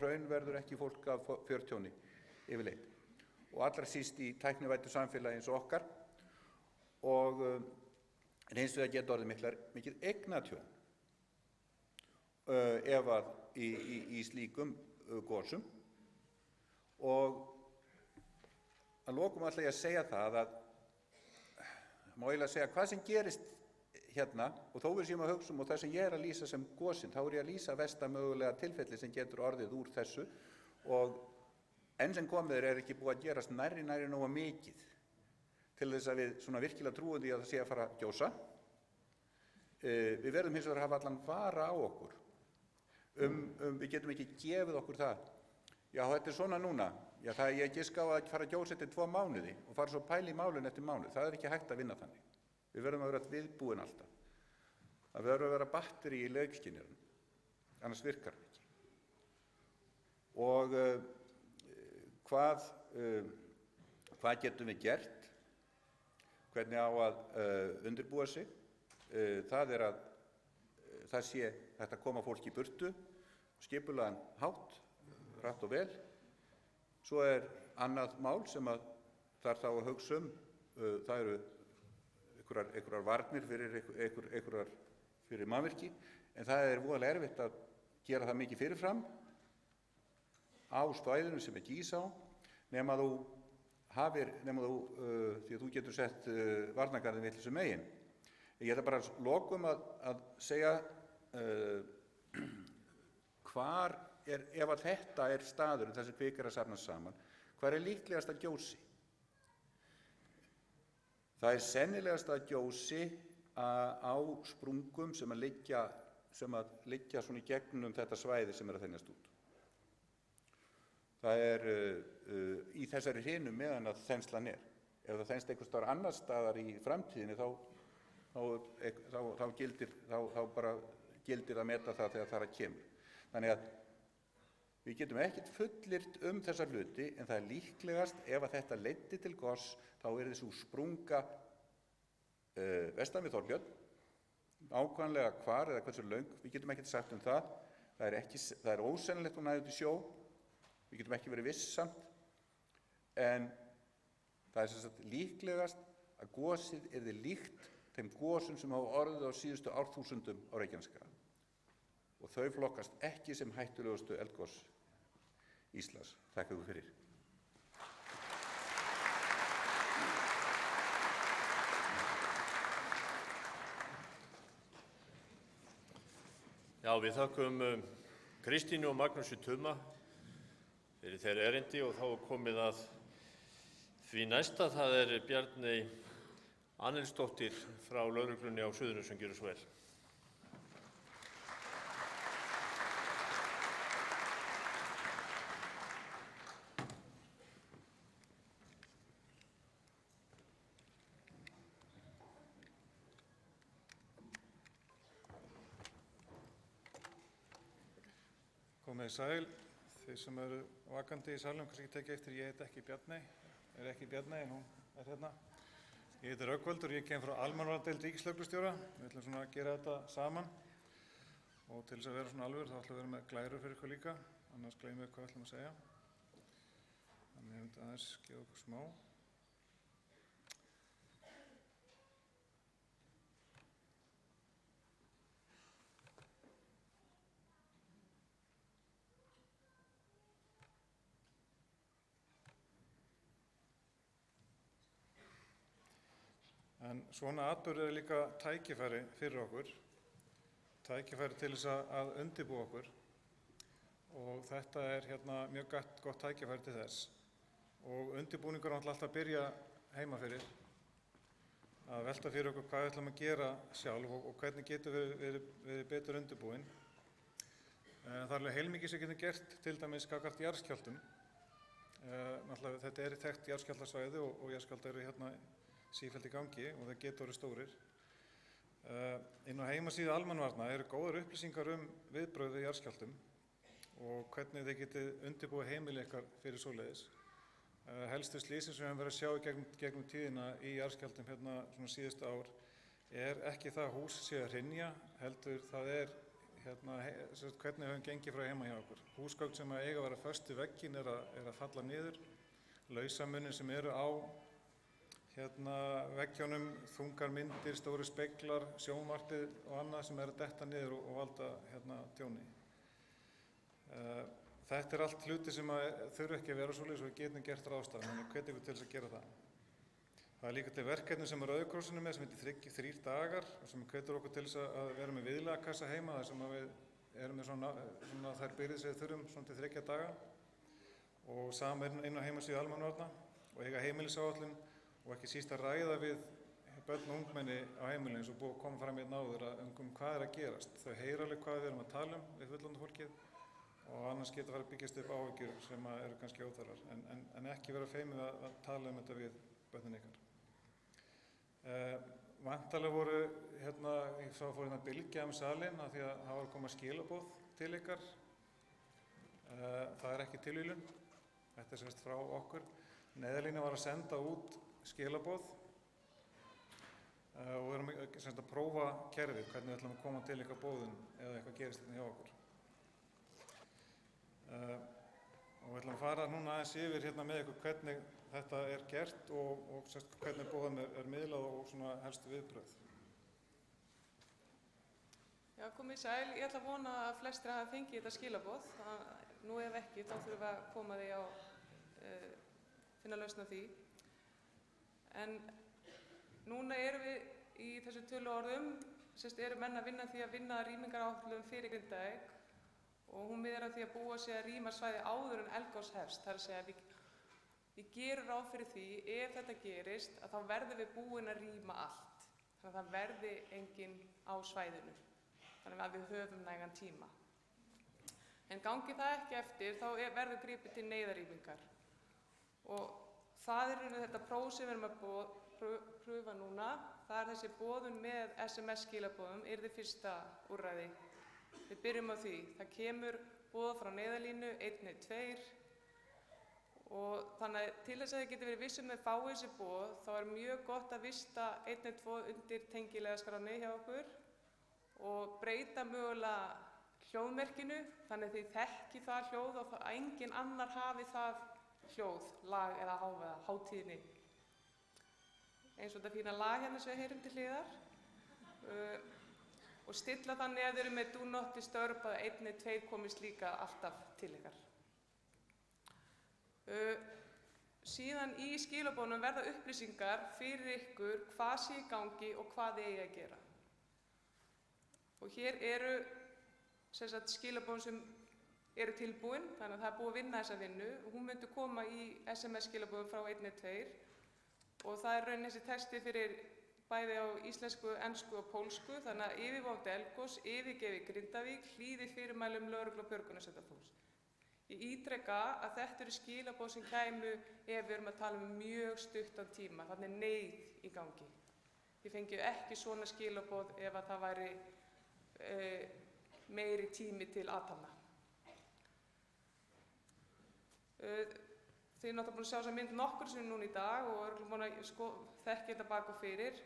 hraun verður ekki fólk af fjörtjóni yfirleitt. Og allra síst í tæknivæddu samfélagi eins og okkar. Og hins vegar geta orðið mikið eignatjón ef að í slíkum gosum. Og að lokum ætla ég að segja það að má eiginlega segja hvað sem gerist hérna, og þó við séum að hugsa og það sem ég er að lýsa sem gosin, þá er ég að lýsa versta mögulega tilfelli sem getur orðið úr þessu og enn sem komið er ekki búið að gerast nærri nóga mikið til þess að við svona virkilega trúum því að það sé að fara að gjósa. Við verðum hins vegar að hafa allan vara á okkur. Við getum ekki gefið okkur það. Já, þetta er svona núna. Já, ég giska á að fara að gjósa eftir 2 mánuði og fara svo að pæla í málun eftir mánuð. Það er ekki hægt að vinna þannig. Við verðum að vera viðbúin alltaf. Það verður að vera batteri í leikskynjarum, annars virkar það ekki. Og hvað getum við gert? Hvernig á að undirbúa sig? Það er að það sé þetta að koma fólki í burtu, skipulagðan hátt, hratt og vel. Svo er annað mál sem að þarf þá að hugsa það eru einhverjar varnir fyrir mannvirki, en það er voðalega erfitt að gera það mikið fyrirfram á svæðinu sem er gís á, nema þú, því að þú getur sett varnargarðin vitlausum megin. Ég ætla bara að lokum að segja hvar ef að þetta er staðurinn þar sem kvik að safnast saman, hvar er líklegast að gjósi? Það er sennilegast að gjósi á sprungum sem að liggja svona í gegnum þetta svæði sem er að þenjast út. Það er í þessari hrinu meðan að þenslan er. Ef það þenst einhvers staðar annars staðar í framtíðinni þá gildir að meta það þegar það kemur. Þannig að við getum ekkert fullyrt þessa hluti, en það er líklegast ef að þetta leiddi til goss, þá er þessu sprunga vestan við Þorbjörn, ákvæmlega hvar eða hversu löng, við getum ekkert sagt það. Það er ósennilegt að næða út í sjó, við getum ekki verið viss samt, en það er sem sagt líklegast að gosið yrði líkt þeim gosum sem hafa orðið á síðustu árþúsundum á Reykjanesskaga. Og þau flokkast ekki sem hættulegustu eldgos Íslands. Þakka ykkur fyrir. Já, við þakkum Kristínu og Magnúsi Tuma fyrir þeirra erindi og þá er komið að því næsta, það er Bjarney Annelsdóttir frá lögreglunni á Suðurnesjum sem gjörðu svo vel. Komið sæl, þeir sem eru vakandi í salnum, kannski ekki tekið eftir, ég heit ekki Bjarney, en hún er hérna. Ég heiti Rögnvaldur, ég kem frá almannavarnadeild ríkislögreglustjóra. Við ætlum svona að gera þetta saman og til þess að vera svona alveg þá ætlum við að vera með glæru fyrir ykkur líka, annars gleymum við hvað við ætlum að segja. Þannig ég myndi aðeins gefa okkur smá. En svona atburðir er líka tækifæri fyrir okkur, tækifæri til þess að undirbúa okkur og þetta er mjög gott tækifæri til þess. Og undirbúningur er alltaf að byrja heima fyrir, að velta fyrir okkur hvað við ætlum að gera sjálf og hvernig getum við verið betur undirbúin. Það er alveg heilmikið sem getum gert, til dæmis gagnvart jarðskjálftum. Þetta er þekkt jarðskjálftasvæði og jarðskjálftar eru sífellt í gangi og það getur orðið stórir. Inn á heimasíðu almannavarna eru góðar upplýsingar viðbrögð við jarðskjálftum og hvernig þið getið undirbúið heimili ykkar fyrir svoleiðis. Helstu slísin sem við höfum verið að sjá gegnum tíðina í jarðskjálftum svona síðustu ár er ekki það að hús sé að hrynja, heldur það er hvernig við höfum gengið frá heima hjá okkur. Húsgögn sem eiga að vera föst við vegginn er að falla niður, lausamunir sem eru á veggjónum, þungar myndir, stóru speglar, sjónvarpið og annað sem er að detta niður og valda tjóni. Þetta er allt hluti sem þurfa ekki að vera svoleiðis og við getum gert ráðstafað, þannig að hvetjum við til þess að gera það. Það er líka til verkefni sem Rauði krossinn með sem heitir 3 dagar og sem hvetur okkur til þess að vera með viðlagakassa heima þar sem við erum með svona þær byrðir sem við þurfum svona til 3 daga og sama inn á heimasíðu almannavarna og eiga heimilisáætlun og ekki síst að ræða við börn og ungmenni á heimilinu eins og búið að koma fram áður hvað er að gerast. Þau heyra alveg hvað við erum að tala við fullorðna fólkið og annars getur farið að byggjast upp áhyggjur sem eru kannski óþarfar, en ekki vera feimið að tala þetta við börnin ykkar. Væntanlega voru, ég fór bylgja salinn af því að það var að koma skilaboð til ykkar. Það er ekki tilvílun, þetta er semst frá okkur. Neyðarlínan var að senda út skilaboð og við erum semst að prófa kerfið, hvernig við ætlum að koma til ykkar boðun eða eitthvað gerist hjá okkur. Og við ætlum að fara núna aðeins yfir með ykkur hvernig þetta er gert og hvernig boðum er miðlað og svona helstu viðbrögð. Já, komið sæl. Ég ætla að vona að flestir hafa fengið þetta skilaboð. Nú ef ekki, þá þurfum við að koma því á finna lausn á því. En núna erum við í þessu töluorðum, eru menn að vinna því að vinna rýmingaráætlun fyrir Grindavík og hún miðar að því að búa sig að rýma svæði áður en eldgos hefst. Það er að segja að við gerum ráð fyrir því ef þetta gerist að þá verðum við búin að rýma allt. Þannig að það verði enginn á svæðinu. Þannig að við höfum nægan tíma. En gangi það ekki eftir þá verður gripið til neyðarrýmingar. Og það er þetta próf sem við erum að pröfa núna. Það er þessi boðun með SMS-skilaboðum yrði fyrsta úrræði. Við byrjum á því. Það kemur boð frá neyðarlínu 112 og þannig að til þess að þið getur verið vissum með fáið þessi boð þá er mjög gott að vista 112 undir tengilega skráni hjá okkur og breyta mögulega hljóðmerkinu þannig að þið þekki það hljóð og að enginn annar hafi það hljóð, lag eða hátíðni. Eins og þetta fína lag sem við heyrum til hliðar. Og stilla þannig að þið eru með do not disturb að 112 komist líka alltaf til ykkar. Síðan í skilaboðunum verða upplýsingar fyrir ykkur hvað sé í gangi og hvað þið eigi að gera. Og hér eru skilaboðun sem eru tilbúin, þannig að það er búið að vinna þessa vinnu og hún myndi koma í SMS-skilaboðum frá 112 og það er raunin þessi texti fyrir bæði á íslensku, ensku og pólsku, þannig að yfirvofandi eldgos, yfirgefi Grindavík, hlýði fyrirmælum lögreglu og björgunarsveitarfólks. Ég ítreka að þetta eru skilaboð sem kæmu ef við erum að tala mjög stuttan tíma, þannig neyð í gangi. Þið fengið ekki svona skilaboð ef að það væri meiri tími til athafna. Þið náttúrulega búin að sjá þessa mynd nokkur sinnum núna í dag og eru búin að þekki þetta bak og fyrir.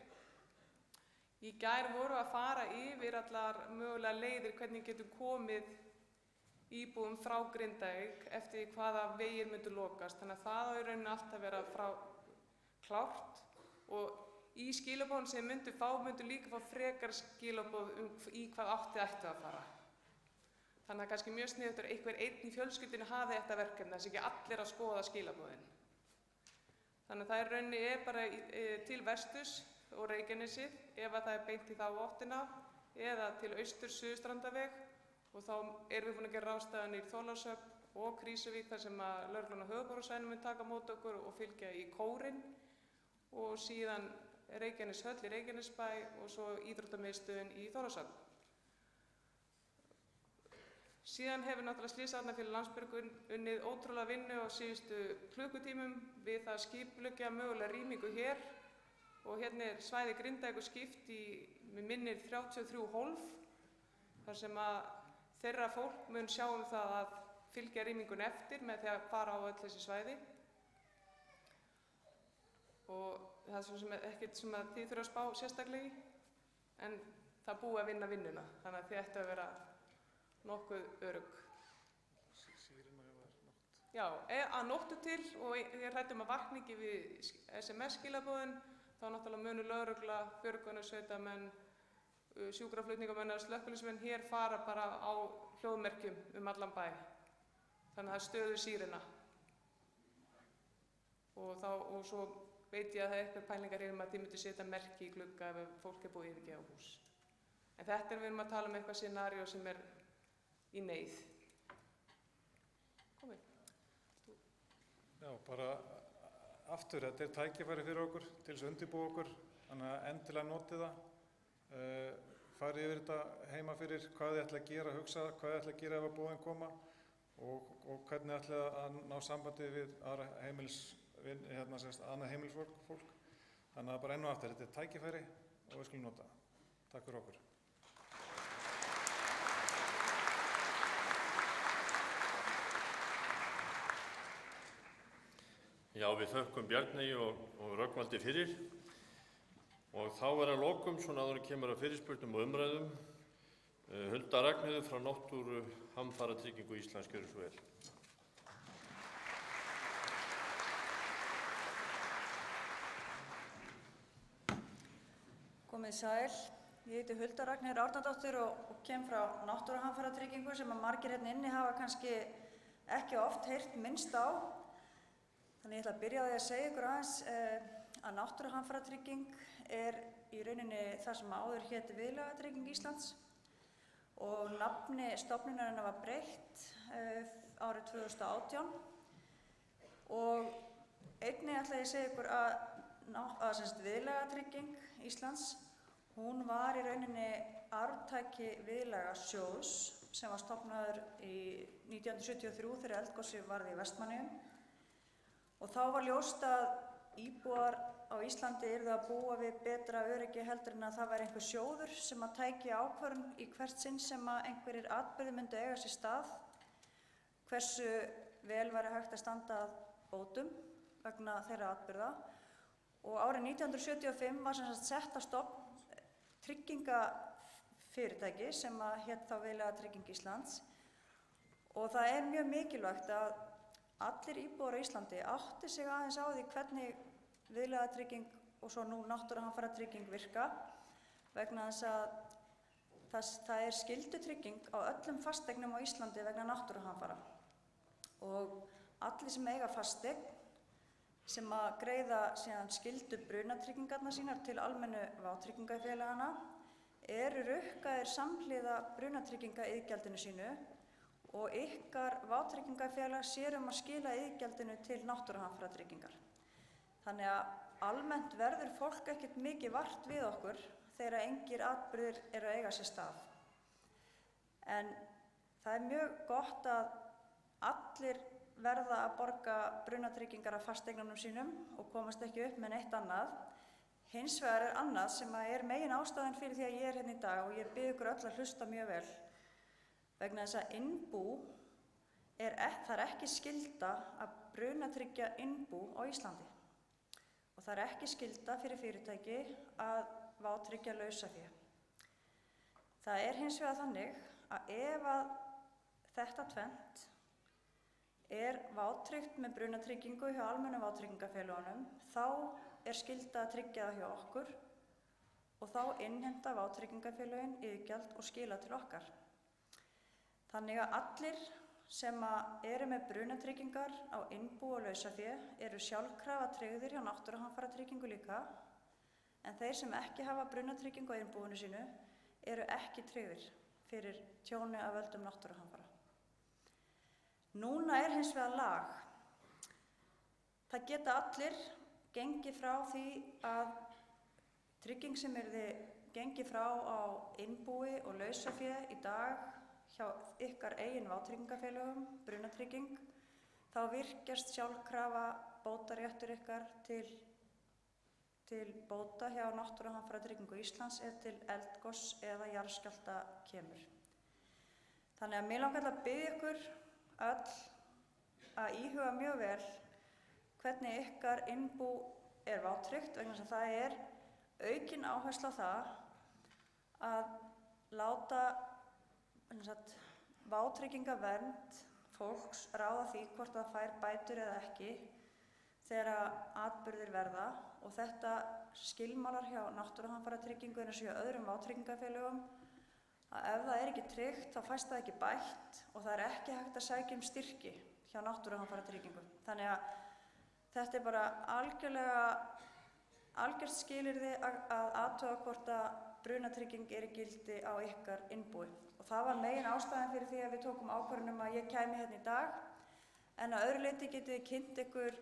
Í gær voru að fara yfir allar mögulega leiðir hvernig getum komið íbúum frá Grindavík eftir hvaða vegir myndu lokast. Þannig að það á í rauninni alltaf vera klárt og í skilaboðum sem myndu líka fá frekar skilaboð í hvað átti ættu að fara. Þannig að kannski mjög sniðugt er einhver einn í fjölskyldunni hafi þetta verkefni, þess ekki allir að skoða skilaboðin. Þannig að það í rauninni bara til vesturs og Reykjanesið ef að það er beint í þá áttina eða til Austur-Suðurstrandarveg og þá erum við búin að gera ráðstafanir í Þorlákshöfn og Krýsuvík þar sem að lögreglan á höfuðborgarsvæðinu mun taka á móti okkur og fylgja í kórinn og síðan Reykjaneshöll í Reykjanesbæ og svo íþróttamiðstöðin í Þorlákshöfn. Síðan hefur náttúrulega Slysavarnafélag Landsbjörg unnið ótrúlega vinnu á síðustu klukkutímum við það að skipuleggja mögulega rýmingu hér og hérna er svæði Grindavíkur skipt í, mig minnir, 33 hólf þar sem að þeirra fólk mun sjá það að fylgja rýmingun eftir með því að fara á öll þessi svæði. Og það er svo sem ekkert sem að þið þurfa að spá sérstaklega í, en það búið að vinna vinnuna, þannig að þið ættu að vera nokkuð örugg. Já, að nóttu til og ég hræddum að vakna ekki við SMS-skilaboðin, þá náttúrulega munu lögregla, björgunarsveitamenn, sjúkraflutningamenn eða slökkviliðsmenn hér fara bara á hljóðmerkjum allan bæ. Þannig að það er stöðu sírena. Og svo veit ég að það er eitthvað pælingar hér að þið myndu setja merki í glugga ef fólk er búið að yfirgefa hús. En þetta við erum að tala eitthvað scenaríó sem er í neyð. Komið. Já, bara aftur, þetta er tækifæri fyrir okkur til þess að undirbúa okkur, þannig að endilega notið það. Farið yfir þetta heima fyrir hvað þið ætla að gera, hugsa hvað þið ætla að gera ef að bóðin koma og hvernig ætla að ná sambandi við aðra annað heimilisfólk. Þannig að bara enn og aftur, þetta er tækifæri og við skulum nota það. Takk fyrir okkur. Já, við þökkum Bjarneyju og Rögnvaldi fyrir og þá er að lokum, svona áður en kemur að fyrirspurnum og umræðum, Hulda Ragnheiður frá Náttúruhamfaratryggingu Íslands, gjörðu svo vel. Komið sæl, ég heiti Hulda Ragnheiður Árnadóttir og kem frá Náttúruhamfaratryggingu sem að margir hérna inni hafa kannski ekki oft heyrt minnst á. Þannig ég ætla að byrja á því að segja ykkur aðeins að Náttúruhamfaratrygging er í rauninni það sem áður hét Viðlagatrygging Íslands og nafni stofnunarinnar var breytt árið 2018 og einnig ætla ég að segja ykkur að Viðlagatrygging Íslands, hún var í rauninni arftaki Viðlagasjóðs sem var stofnaður í 1973 þegar eldgosið varð í Vestmannaeyjum. Og þá var ljóst að íbúar á Íslandi yrðu að búa við betra öryggi heldur en að það væri einhver sjóður sem að tæki ákvörðun í hvert sinn sem að einhverjir atburðir myndu eiga sér stað, hversu vel væri hægt að standa að bótum vegna þeirra atburða. Og árið 1975 var sem sagt sett á stofn tryggingafyrirtæki sem að hét þá Viðlagatrygging Íslands og það er mjög mikilvægt að allir íbúar á Íslandi átti sig aðeins á því hvernig viðlagatrygging og svo nú náttúruhamfaratrygging virka vegna þess að það er skyldutrygging á öllum fasteignum á Íslandi vegna náttúruhamfara og allir sem eiga fasteign sem að greiða síðan skyldu brunatryggingarnar sínar til almennu vátryggingafélagana eru rukkaðir samhliða brunatryggingaiðgjaldinu sínu og ykkar vátryggingafélag sér að skila iðgjaldinu til náttúruhamfaratryggingar. Þannig að almennt verður fólk ekkert mikið vart við okkur þegar engir atburðir eru að eiga sér stað. En það er mjög gott að allir verða að borga brunatryggingar af fasteignunum sínum og komast ekki upp með neitt annað. Hins vegar er annað sem er megin ástæðan fyrir því að ég er hérna í dag og ég bið ykkur öll að hlusta mjög vel. Vegna þess að innbú það er ekki skylda að brunatryggja innbú á Íslandi. Og það er ekki skylda fyrir fyrirtæki að vátryggja lausafé. Það er hins vegar þannig að ef að þetta tvennt er vátryggt með brunatryggingu hjá almennu vátryggingafélögunum, þá er skylda að tryggja það hjá okkur og þá innheimta vátryggingafélögin iðgjald og skila til okkar. Þannig að allir sem eru með brunatryggingar á innbú og lausafé eru sjálfkrafa tryggðir hjá náttúruhamfaratryggingu líka, en þeir sem ekki hafa brunatryggingu á innbúinu sínu eru ekki tryggðir fyrir tjóni af völdum náttúruhamfara. Núna hins vegar lag. Það geta allir gengið frá því að trygging sem yrði gengið frá á innbúi og lausafé í dag hjá ykkar eigin vátryggingafélögum, brunatrygging, þá virkjast sjálfkrafa bótaréttur ykkar til bóta hjá Náttúruhamfaratryggingu Íslands ef til eldgoss eða jarðskjálfta kemur. Þannig að mig langar að biðja ykkur öll að íhuga mjög vel hvernig ykkar innbú er vátryggt, vegna þess að það er aukin áhersla á það að láta vátryggingavernd fólks ráða því hvort það fær bætur eða ekki þegar atburðir verða, og þetta skilmálar hjá Náttúruhamfaratryggingu eins og hjá öðrum vátryggingarfélögum að ef það er ekki tryggt þá fæst það ekki bætt og það er ekki hægt að sækja styrki hjá Náttúruhamfaratryggingu. Þannig að þetta er bara algjört skilyrði að athuga hvort að brunatrygging er í gildi á ykkar innbúi. Og það var megin ástæðan fyrir því að við tókum ákvörðun að ég kæmi hérna í dag, en að öðru leyti getið þið kynnt ykkur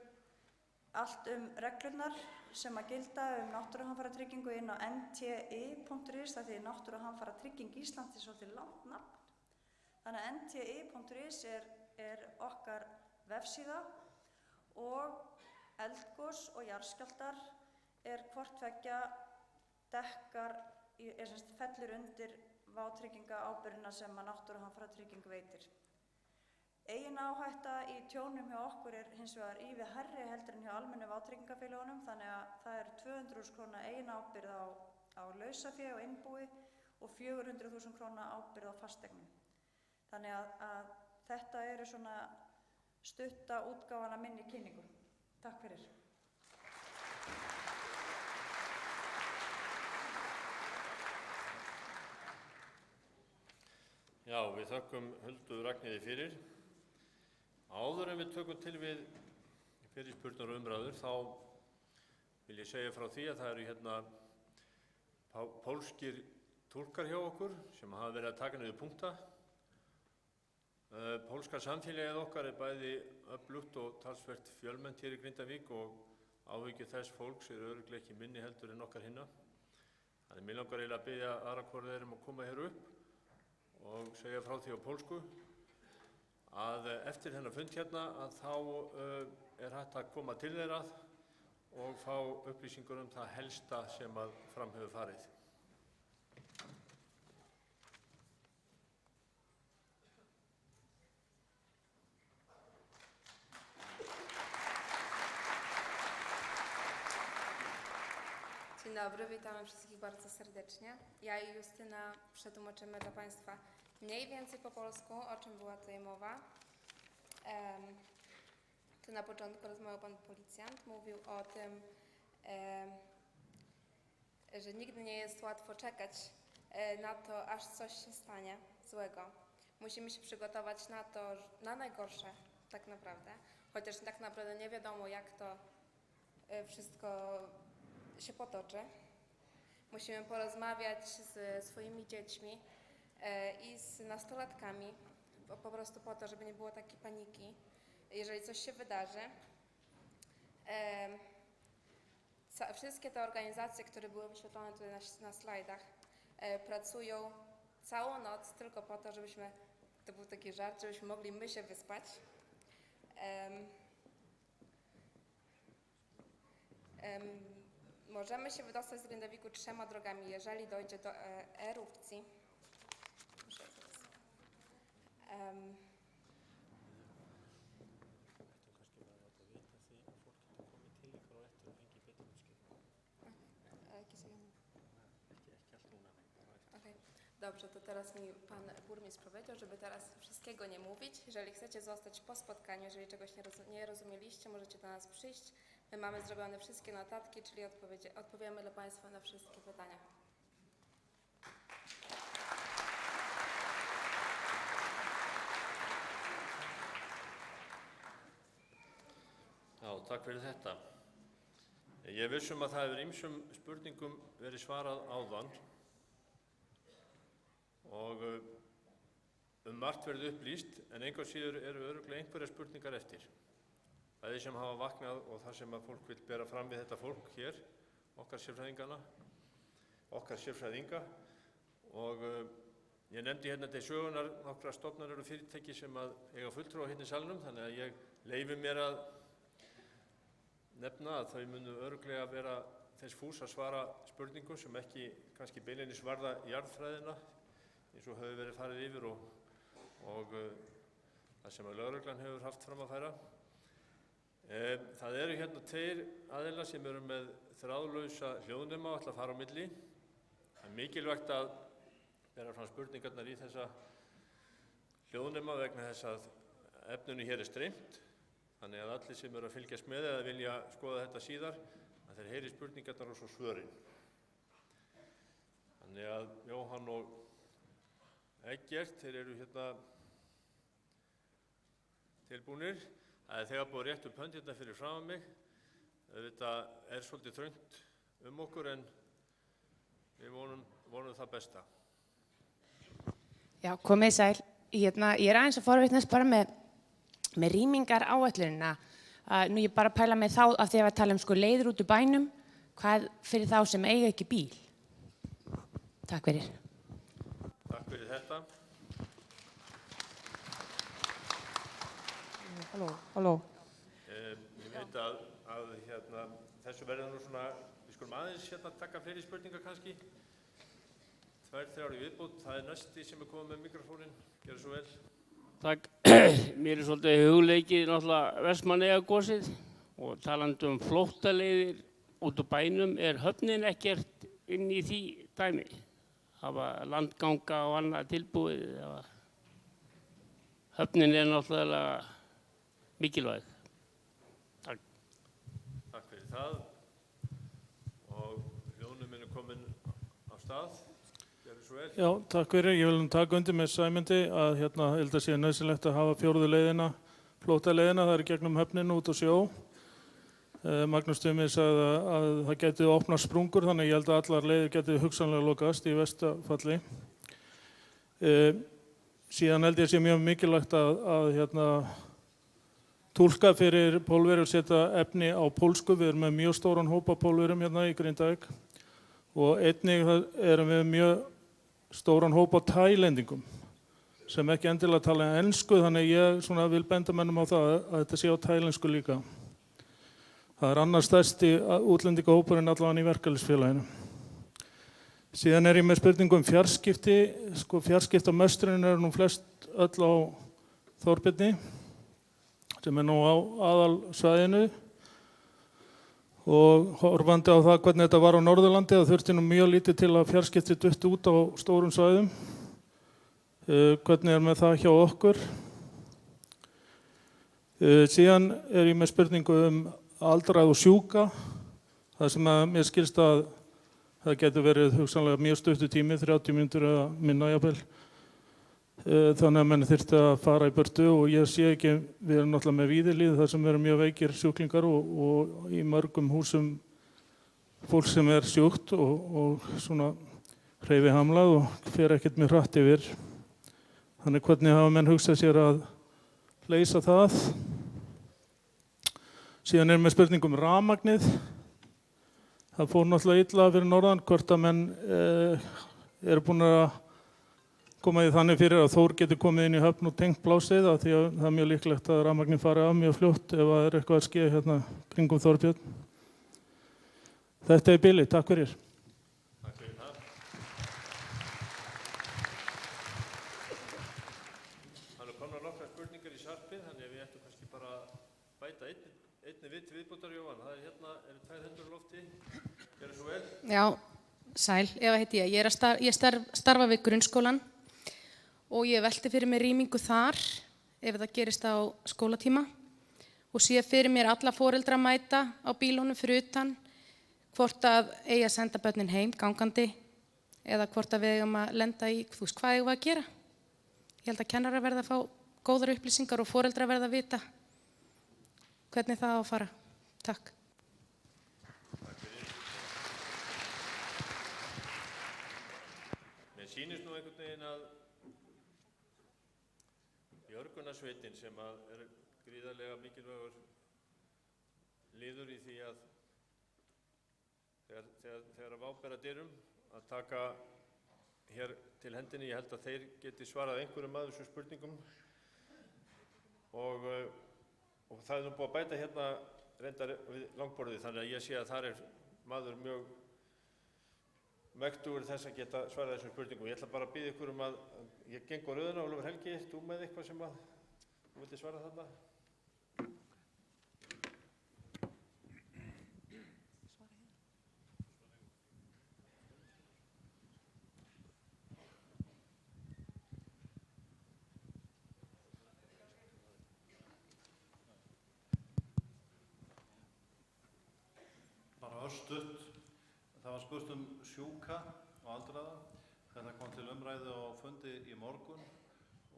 allt reglurnar sem að gilda náttúruhamfaratryggingu inn á nti.is, það því Náttúruhamfaratrygging Íslands er svolítið langt nafn. Þannig að nti.is er okkar vefsíða og eldgos og jarðskjálftar hvort tveggja dekkar, fellur undir vátryggingaábyrgðina sem að Náttúruhamfaratrygging veitir. Eigin áhætta í tjónum hjá okkur hins vegar ívið hærri heldur en hjá almennu vátryggingafélögunum, þannig að það 200.000 kr. eigin ábyrgð á lausafé og innbúi og 400.000 kr. ábyrgð á fasteignum. Þannig að þetta eru svona stutta útgáfan af minni kynningu. Takk fyrir. Já, við þökkum Huldu Ragnheiði fyrir. Áður en við tökum til við fyrirspurnar og umræður, þá vil ég segja frá því að það eru hérna pólskir túlkar hjá okkur sem hafa verið að taka niður punkta. Pólska samfélagið okkar bæði öflugt og talsvert fjölmennt hér í Grindavík og áhyggjur þess fólks örugglega ekki minni heldur en okkar hinna. Þannig mig langar eiginlega að biðja aðra hvort þeir að koma hér upp og segja frá því á pólsku að eftir þennan fund hérna að þá hægt að koma til þeirra og fá upplýsingur það helsta sem að fram hefur farið. Dzień dobry, witamy wszystkich bardzo serdecznie. Ja i Justyna przetłumaczymy dla Państwa mniej więcej po polsku, o czym była tutaj mowa. Tu na początku rozmawiał pan policjant, mówił o tym, że nigdy nie jest łatwo czekać na to, aż coś się stanie złego. Musimy się przygotować na to, na najgorsze tak naprawdę, chociaż tak naprawdę nie wiadomo, jak to wszystko się potoczy. Musimy porozmawiać ze swoimi dziećmi i z nastolatkami, po prostu po to, żeby nie było takiej paniki, jeżeli coś się wydarzy. Wszystkie te organizacje, które były wyświetlone tutaj na slajdach, pracują całą noc tylko po to, żebyśmy, to był taki żart, żebyśmy mogli my się wyspać. Możemy się wydostać z Grindawiku 3 drogami, jeżeli dojdzie do erupcji. Okay. Dobrze, to teraz mi pan burmistrz powiedział, żeby teraz wszystkiego nie mówić. Jeżeli chcecie zostać po spotkaniu, jeżeli czegoś nie rozumieliście, możecie do nas przyjść. My mamy zrobione wszystkie notatki, czyli odpowiemy dla Państwa na wszystkie pytania. Já, takk fyrir þetta. Ég er viss að það hefur ýmsum spurningum verið svarað áðan og margt verið upplýst, en engu að síður eru örugglega einhverjar spurningar eftir. Bæði sem hafa vaknað og það sem að fólk vil bera fram við þetta fólk hér, okkar sérfræðinga. Og ég nefndi hérna til sögunar nokkra stofnanir og fyrirtæki sem að eiga fulltrúa hérna í salnum, þannig að ég leyfi mér að nefna að þau munu örugglega vera þess fús að svara spurningum sem ekki kannski beinlínis varða jarðfræðina eins og hefur verið farið yfir og það sem að lögreglan hefur haft fram að færa. Það eru hérna 2 aðilar sem eru með þráðlausa hljóðnema og ætla að fara á milli. Það er mikilvægt að bera fram spurningarnar í þessa hljóðnema vegna þess að efninu hér er streymt. Þannig að allir sem eru að fylgjast með eða vilja skoða þetta síðar, að þeir heyri spurningarnar og svo svörin. Þannig að Jóhann og Eggert, þeir eru hérna tilbúnir. Það er þegar búið rétt upp hönd hérna fyrir framan mig. Þetta er svolítið þröngt okkur en við vonum það besta. Já, komið sæl. Ég er aðeins að forvitnast bara með rýmingar áætlunina. Nú ég bara pæla með þá af því að við tala leiðir út úr bænum, hvað fyrir þá sem eiga ekki bíl? Takk fyrir. Takk fyrir þetta. Halló. Ég veit að þessu verður nú svona, við skulum aðeins taka fleiri spurningar kannski. 2-3 í viðbót, það er næsti sem er komið með mikrofónin. Gjörðu svo vel. Takk. Mér er svolítið hugleikið náttúrulega Vestmannaeyjagosið og talandi flóttaleiðir út úr bænum, er höfnin ekkert inn í því dæmi? Hafa landganga og annað tilbúið? Höfnin er náttúrulega mikilvæg. Takk. Takk fyrir það og hljóðnum er komin á stað. Já, takk fyrir. Ég vil taka undir með Sæmundi að ég held að sé nauðsynlegt að hafa 4. leiðina, flóttaleiðina, það er gegnum höfninu út á sjó. Magnús Tumi sagði að það geti opnað sprungur, þannig ég held að allar leiðir geti hugsanlega lokast í versta Síðan held ég sé mjög mikilvægt að túlka fyrir Pólverjur, setja efni á pólsku. Við erum með mjög stóran hóp af Pólverjum hérna í Grindavík og einnig erum við mjög stóran hóp af Taílendingum sem ekki endilega tala ensku, þannig ég vil benda mönnum á það að þetta sé á taílensku líka. Það er annar stærsti útlendingahópurinn allavega í verkalýðsfélaginu. Síðan er ég með spurningu fjarskipti. Fjarskiptamöstrin eru nú flest öll á Þórbirni sem er nú á aðalsvæðinu og horfandi á það hvernig þetta var á Norðurlandi, það þurfti nú mjög lítið til að fjarskipti dutti út á stórum svæðum. Hvernig er með það hjá okkur? Síðan er ég með spurningu aldrað og sjúka, það sem að mér skilst að það getur verið hugsanlega mjög stuttur tími, 30 mínútur eða minna jafnvel. Þannig að menn þyrfti að fara í burtu og ég sé ekki, við erum náttúrulega með Víðilíð þar sem eru mjög veikir sjúklingar og í mörgum húsum fólk sem er sjúkt og svona hreyfihamlað og fer ekkert mjög hratt yfir. Þannig hvernig hafa menn hugsað sér að leysa það? Síðan er með spurningum rafmagnið. Það fór náttúrulega illa fyrir norðan hvort að menn eru búin að koma því þannig fyrir að Þór getur komið inn í höfn og tengt blásið af því að það er mjög líklegt að rafmagnið fari af mjög fljótt ef það er eitthvað að ske hérna kringum Þórbjörn. Þetta er bilið. Takk fyrir. Takk fyrir það. Það eru komnar nokkrar spurningar í sarpið, þannig að við ættum kannski bara að bæta einni við til viðbótar, Jóhann. Það er hérna, eru 2 hendur á lofti. Gjörðu svo vel. Já, sæl. Eva heiti ég. Ég starfa við grunnskólan og ég velti fyrir mér rýmingu þar ef það gerist á skólatíma og sé fyrir mér alla foreldra mæta á bílunum fyrir utan hvort að eigi að senda börnin heim gangandi eða hvort að við eigum að lenda í hvað eigum við að gera. Ég held að kennarar verða að fá góðar upplýsingar og foreldrar verða að vita hvernig það á að fara. Takk. sýnist nú einhvern veginn að björgunarsveitin sem er gríðarlega mikilvægur liður í því að þegar vá ber að dyrum að taka hér til hendinni, ég held að þeir geti svarað einhverjum af þessum spurningum og það er nú búið að bæta hérna reyndar við langborðið, þannig að ég sé að þar er maður mjög mektugur þess að geta svarað þessum spurningum. Ég ætla bara að biðja ykkur að ég geng á röðuna, Ólafur Helgi, þú með eitthvað sem að þú vildi svara þarna? Bara örstutt. Það var spurt sjúka og aldraða. Þetta kom til umræðu á fundi í morgun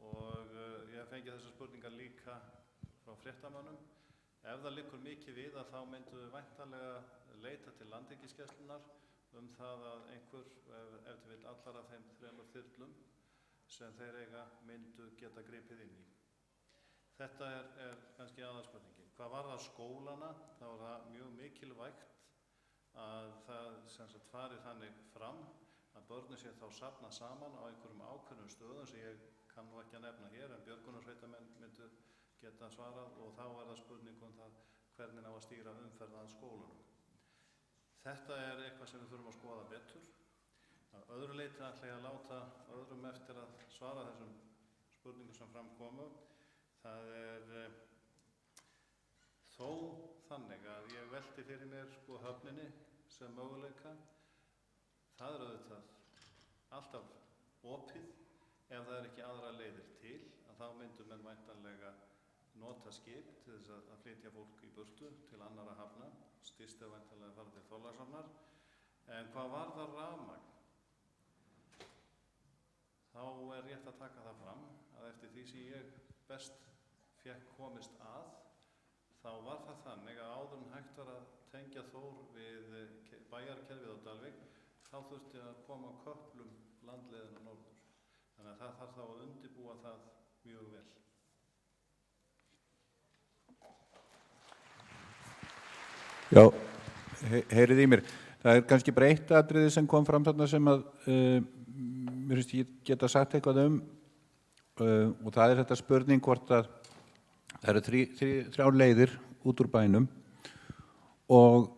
og ég fengi þessar spurningar líka frá fréttamönnum. Ef það liggur mikið við þá myndu við væntanlega leita til Landhelgisgæslunnar það að einhver, ef til vill allar af þeim 3 þyrlum sem þeir eiga myndu geta gripið inn í. Þetta er kannski aðalspurningin. Hvað varðar skólana, þá er það mjög mikilvægt að það sem sagt fari þannig fram að börnin sé þá safnað saman á einhverjum ákveðnum stöðum sem ég kann nú ekki að nefna hér en björgunarsveitamenn myndu geta svarað og þá er það spurning það hvernig á að stýra umferð að skólunum. Þetta er eitthvað sem við þurfum að skoða betur. Að öðru leyti ætla ég að láta öðrum eftir að svara þessum spurningum sem fram komu. Það er þó þannig að ég velti fyrir mér höfninni sem möguleika. Það er auðvitað alltaf opið ef það er ekki aðra leiðir til að þá myndu menn væntanlega nota skip til þess að flytja fólk í burtu til annarra hafna. Styst er væntanlega að fara til Þorlákshafnar. En hvað varðar rafmagn? Þá er rétt að taka það fram að eftir því sem ég best fékk komist að þá var það þannig að áður en hægt var að tengja Þór við bæjarkerfið á Dalvík þá þurfti að koma köplum landleiðina norður. Þannig að það þarf þá að undirbúa það mjög vel. Já, heyrið í mér. Það er kannski bara eitt atriði sem kom fram þarna sem að mér finnst ég geta sagt eitthvað og það er þetta spurning hvort að það eru 3 leiðir út úr bænum og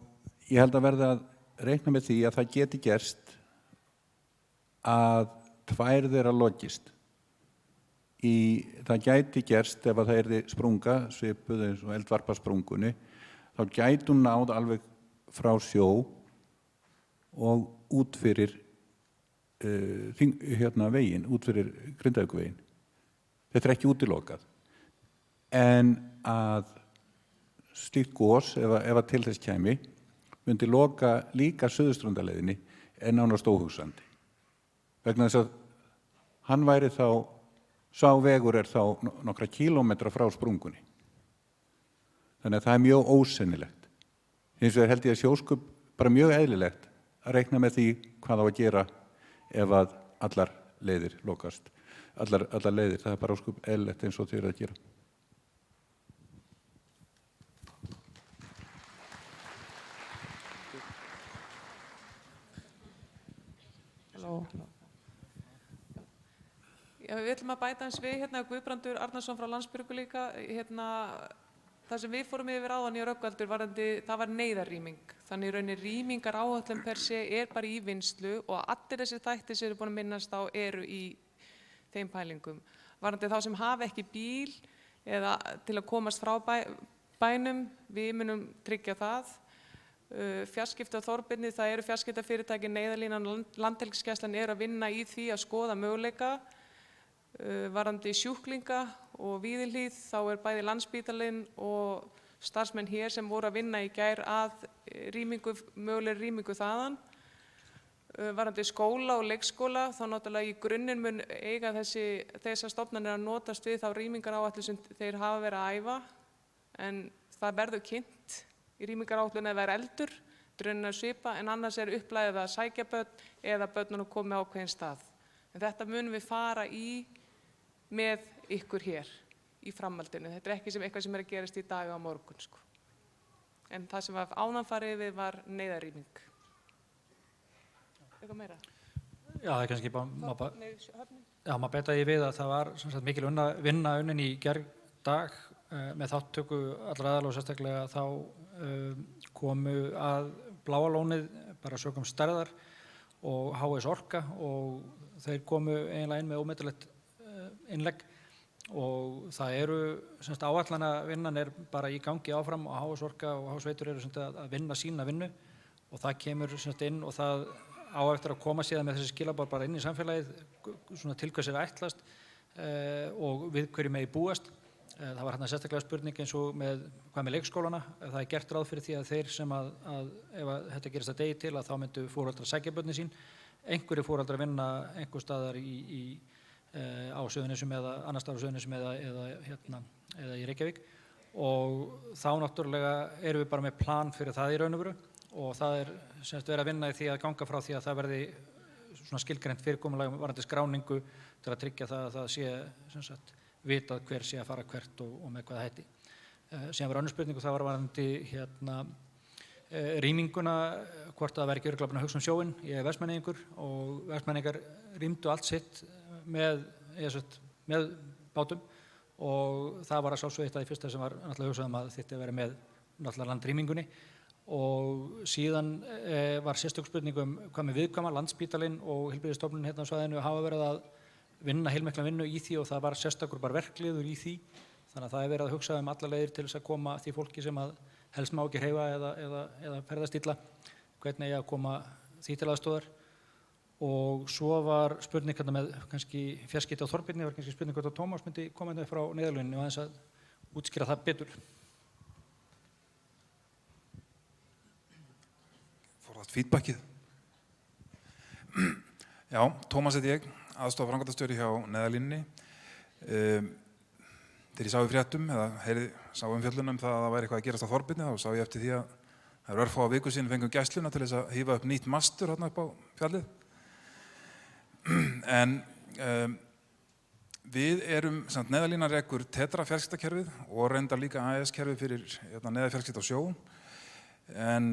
ég held að verða að reikna með því að það geti gerst að 2 þeirra lokist. Það gæti gerst ef að það yrði sprunga, svipuð eins og eldvarpasprungunni, þá gæti hún náð alveg frá sjó og út fyrir veginn, út fyrir Grindavíkurveginn. Þetta er ekki útilokað. En að slíkt gos, ef að til þess kæmi, myndi loka líka Suðurstrandarleiðinni er nánast óhugsandi. Vegna þess að hann væri þá, sá vegur er þá nokkra kílómetra frá sprungunni. Þannig að það er mjög ósennilegt. Hins vegar held ég að sjóskup bara mjög eðlilegt að reikna með því hvað á að gera ef að allar leiðir lokast. Allar leiðir, það er bara óskup eðlilegt eins og þau eru að gera. Já, við ætlum að bæta eins við Guðbrandur Arnarsson frá Landsbjörgu líka. Það sem við fórum yfir áðan í Rögnvaldur það var neyðarrýming. Þannig rauninni rýmingaráætlun per se er bara í vinnslu og allir þessir þættir sem eru búin að minnast á eru í þeim pælingum. Varðandi þá sem hafa ekki bíl eða til að komast frá bænum, við munum tryggja það. Fjarskipti á Þorbirni, það eru fjarskiptafyrirtæki Neyðarlínan og Landhelgisgæslan eru að vinna í því að skoða möguleika. Varðandi sjúklinga og Víðihlíð, þá er bæði Landspítalinn og starfsmenn hér sem voru að vinna í gær að mögulegri rýmingu þaðan. Varðandi skóla og leikskóla, þá náttúrulega í grunninn mun eiga þessar stofnanir að notast við þá rýmingaráætlun sem þeir hafa verið að æfa, en það verður kynnt í rýmingaráætlun ef það er eldur, draunin að svipa, en annars er upplæðið að sækja börn eða börnunum komið á ákveðinn stað. En þetta munum við fara í með ykkur hér í framhaldinu. Þetta er ekki eitthvað sem er að gerast í dag og á morgun, sko. En það sem var áðan farið við var neyðarrýming. Eitthvað meira? Já, það er kannski bara, Höfnin? já, maður bæta því við að það var sem sagt, mikil vinna unnin í gærdag með þáttöku allra aðal og sérstaklega þá komu að Bláa lónið bara sögum stærðar og HS Orka og þeir komu eiginlega inn með ómetanlegt innlegg og það eru áætlana vinnan er bara í gangi áfram og HS Orka og HS Veitur eru að vinna sína vinnu og það kemur inn og það á eftir að koma síðan með þessi skilaboð bara inn í samfélagið til hvers er ætlast og við hverju megi búast. Það var hérna sérstaklega spurning eins og hvað með leikskólana. Það er gert ráð fyrir því að þeir sem að ef að þetta gerist að degi til að þá myndu foreldrar sækja börnin sín. Einhverjir foreldrar vinna einhver staðar á Suðurnesjum eða annar staðar á Suðurnesjum eða í Reykjavík og þá náttúrulega erum við bara með plan fyrir það í raun og veru og það er verið að vinna í því að ganga frá því að það verði skilgreint fyrirkomulag varðandi skráningu til að tryggja það að það sé vitað hver sé að fara hvert og með hvaða hætti. Síðan var önnur spurning og það var varðandi rýminguna, hvort það væri ekki örugglega búin að hugsa sjóinn. Ég er vestmannaeyingur og vestmannaeyingar rýmdu allt sitt með bátum og það var að sjálfsögðu eitt af því fyrsta sem var náttúrulega hugsað að þyrfti að vera með náttúrulega landrýmingunni og síðan var sérstök spurning hvað með viðkvæma, Landspítalinn og heilbrigðisstofnunin hérna á svæðinu hafa verið að vinna heilmikla vinnu í því og það var sérstakur bara verkliður í því þannig að það er verið að hugsa alla leiðir til þess að koma því fólki sem að helst má ekki hreyfa eða ferðast illa hvernig eigi að koma því til aðstoðar og svo var spurning hérna með kannski fjarskipti á Þorbirni, var kannski spurning hvort að Tómas myndi koma hérna frá Neyðarlínunni og aðeins að útskýra það betur. Forðast feedbackið. Já, Tómas heiti ég, aðstofaframkvæmdastjóri hjá Neyðarlínunni. Þegar ég sá í fréttum eða sá umfjöllun það að það væri eitthvað að gerast á Þorbirni þá sá ég eftir því að það eru örfáa viku síðan fengum gæsluna til þess að hífa upp nýtt mastur hérna upp á fjallið. En við erum, Neyðarlínan rekur Tetra fjarskiptakerfið og reyndar líka AES-kerfið fyrir neyðarfjarskipti á sjó. En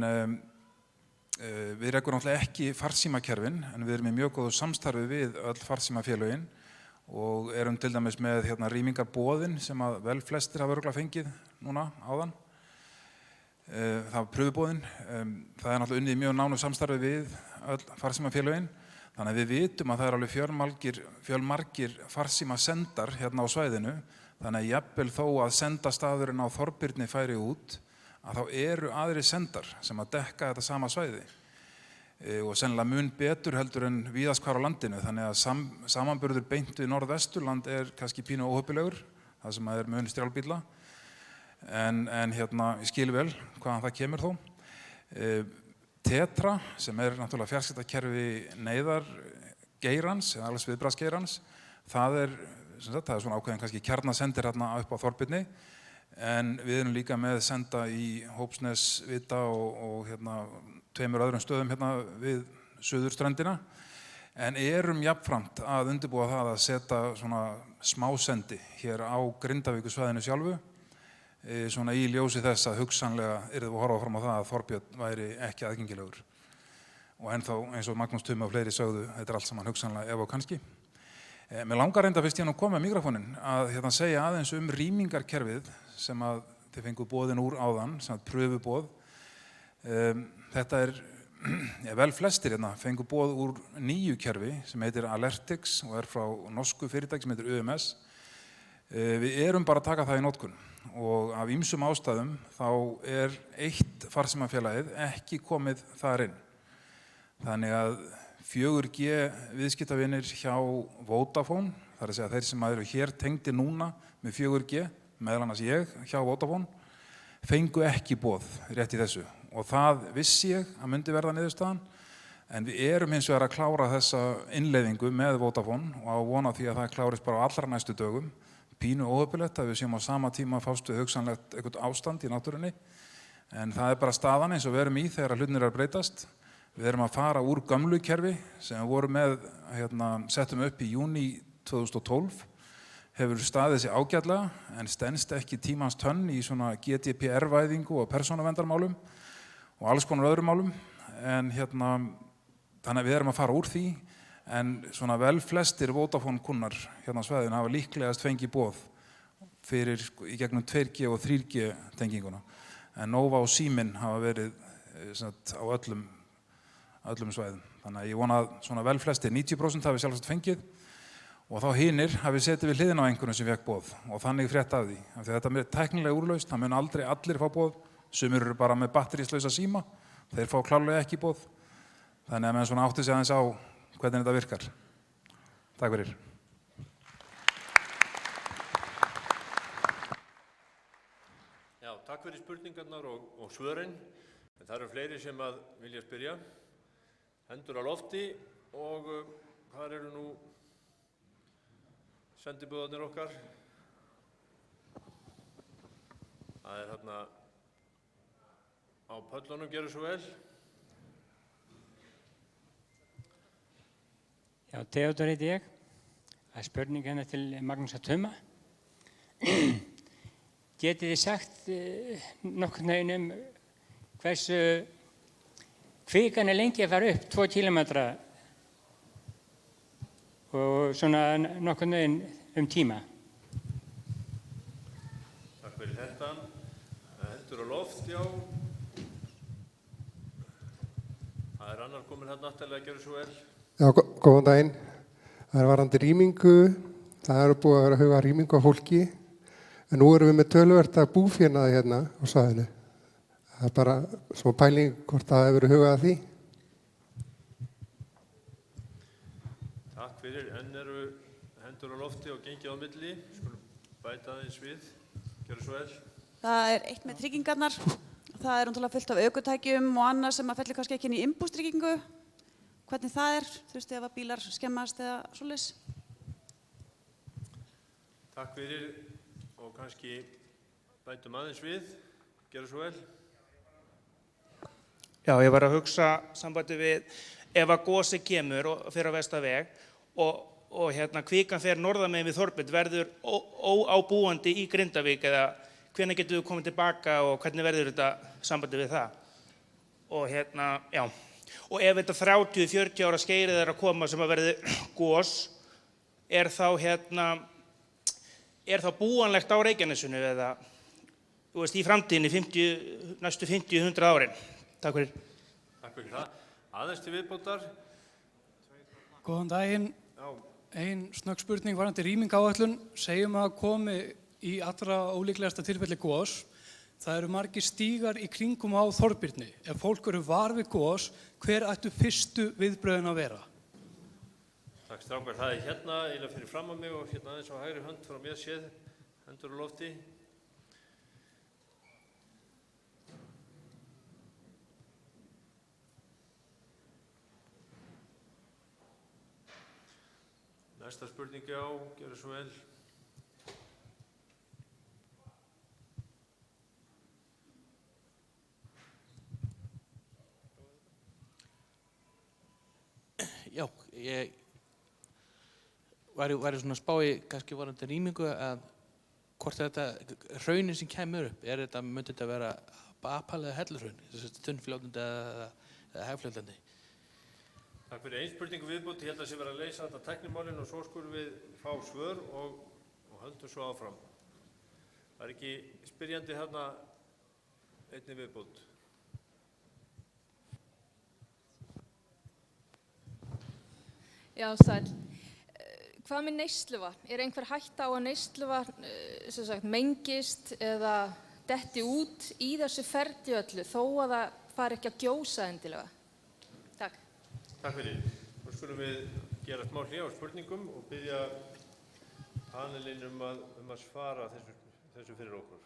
við rekum náttúrulega ekki farsímakerfin en við erum í mjög góðu samstarfi við öll farsímafélögin og erum til dæmis með rýmingarboðin sem að vel flestir hafa örugglega fengið núna áðan. Það var pröfuboðin. Það er náttúrulega unnið í mjög nánu samstarfi við öll farsímafélögin. Þannig að við vitum að það er alveg fjölmargir farsímasendar hérna á svæðinu. Þannig að jafnvel þó að sendastaðurinn á Þorbirni færi út að þá eru aðrir sendar sem að dekka þetta sama svæði og sennilega mun betur heldur en víðast hvar á landinu þannig að samanburður beint við Norðvesturland er kannski pínu óheppilegur það sem er mun strjálbíla en ég skil vel hvaðan það kemur þó. Tetra sem er náttúrulega fjarskiptakerfi neyðargeirans eða alls viðbragðsgeirans það er svona ákveðin kannski kjarnasendir hérna upp á Þorbirni en við erum líka með senda í Hópsnes, Vita og tveimur öðrum stöðum hérna við suðurströndina en erum jafnframt að undirbúa það að setja svona smásendi hér á Grindavíkursvæðinu sjálfu svona í ljósi þess að hugsanlega yrðum við að horfa fram á það að Þorbjörn væri ekki aðgengilegur og ennþá eins og Magnús Tumi og fleiri sögðu þetta er allt saman hugsanlega ef og kannski. Mér langar reynda fyrst ég nú kom með mikrofóninn að segja aðeins rýmingarkerfið sem að þið fengu boðin úr áðan, sem að pröfuboð. Þetta er, vel flestir fengu boð úr nýju kerfi sem heitir Alertix og er frá norsku fyrirtæki sem heitir ÖMS. Við erum bara að taka það í notkun og af ýmsum ástæðum þá er eitt farsímafélagið ekki komið þar inn. Þannig að 4G viðskiptavinir hjá Vodafone, þar að segja þeir sem eru hér tengdir núna með 4G, meðal annars ég hjá Vodafone, fengu ekki boð rétt í þessu og það vissi ég að myndi verða niðurstaðan en við erum hins vegar að klára þessa innleiðingu með Vodafone og á vona því að það klárist bara á allra næstu dögum. Pínu óheppilegt að við séum á sama tíma að fást við hugsanlegt eitthvað ástand í náttúrunni en það er bara staðan eins og við erum í þegar hlutirnir eru að breytast. Við erum að fara úr gömlu kerfi sem við vorum með, settum upp í júní 2012. Hefur staðið sig ágætlega en stenst ekki tímans tönn í svona GDPR-væðingu og persónuverndarmálum og alls konar öðrum málum. En þannig að við erum að fara úr því, en svona vel flestir Vodafone kunnar á svæðinu hafa líklegast fengið boð fyrir í gegnum 2G og 3G tenginguna. En Nova og Síminn hafa verið á öllum svæðum. Þannig að ég vona að svona vel flestir, 90% hafi sjálfsagt fengið og þá hinir hafi setið við hliðina á einhvern sem fekk boð og þannig frétt af því. Af því að þetta er tæknilega úrlaust, það mun aldrei allir fá boð, sumir eru bara með batteríslausa síma, þeir fá klárlega ekki boð. Þannig að menn svona átti sig aðeins á hvernig þetta virkar. Takk fyrir. Já, takk fyrir spurningarnar og svörin. En það eru fleiri sem að vilja spyrja. Hendur á lofti og hvað eru nú sendibúðarnir okkar? Það er þarna á pöllunum, gerðu svo vel. Já, Theodor heiti ég. Það er spurning hérna til Magnúsar Tuma. Getið þið sagt nokkurn veginn hversu kvikan er lengi að fara upp, 2 kilometra og svona nokkurn veginn tíma? Takk fyrir þetta. Hendur á loft, já. Það er annar komin hérna náttúrulega að gera svo vel. Já, góðan daginn. Það er varðandi rýmingu. Það er búið að vera að huga rýmingu á fólki. En nú erum við með töluvert að búfénaði hérna á svæðinu. Það er bara smá pæling hvort það hefur verið hugað að því. Takk fyrir. Enn eru hendur á lofti og gengið á milli. Skulum bæta aðeins við. Gjörðu svo vel. Það er eitt með tryggingarnar. Það er náttúrulega fullt af ökutækjum og annað sem að fellir kannski ekki inn í innbústryggingu. Hvernig það er, þú veist, ef að bílar skemmast eða svoleiðis? Takk fyrir og kannski bætum aðeins við. Gjörðu svo vel. Já, ég var að hugsa sambandi við ef að gosi kemur og fer á vestaveg og kvikan fer norðamegin við Þorbund, verður óábúandi í Grindavík eða hvenær getum við komið tilbaka og hvernig verður þetta sambandi við það? Og já. Og ef þetta 30-40 ára skeiðið er að koma sem að verði gos, er þá búanlegt á Reykjanesinu eða, þú veist, í framtíðinni, næstu 50-100 árin? Takk fyrir. Takk fyrir það. Aðeins til viðbótar. Góðan daginn. Ein snögg spurning varðandi rýmingaáætlun. Segjum að komi í allra ólíklegasta tilfelli gos. Það eru margir stígar í kringum á Þorbirni. Ef fólk eru var við gos, hver ættu fyrstu viðbrögðin að vera? Takk strákar. Það er hérna eiginlega fyrir fram á mig og hérna aðeins á hægri hönd frá mér séð. Hendur á lofti. Næsta spurning á, gjörðu svo vel. Já, ég væri svona spái kannski varðandi rýmingu að hvort þetta hraunin sem kemur upp, myndi þetta vera apal eða hellurhraun, þunnfljótandi eða hægfljótandi? Takk fyrir. Ein spurningu viðbútt. Ég held að sé vera að leysa þetta tæknimálin og svo skulum við fá svör og höldum svo áfram. Það er ekki spyrjandi hérna einni viðbútt. Já, sæl. Hvað með neysluvatn? Er einhver hætta á að neysluvatn mengist eða detti út í þessu ferli öllu þó að það fari ekki að gjósa endilega? Takk. Takk fyrir. Nú skulum við gera smá hlé á spurningum og biðja panelinn um að svara þessu fyrir okkur.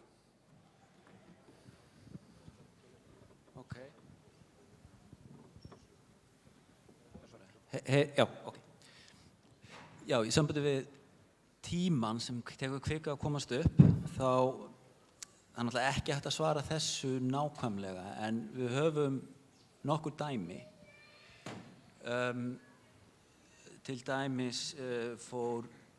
Ok. Já, ok. Já, í sambandi við tímann sem tekur kvika að komast upp, þá er náttúrulega ekki hægt að svara þessu nákvæmlega, en við höfum nokkur dæmi Til dæmis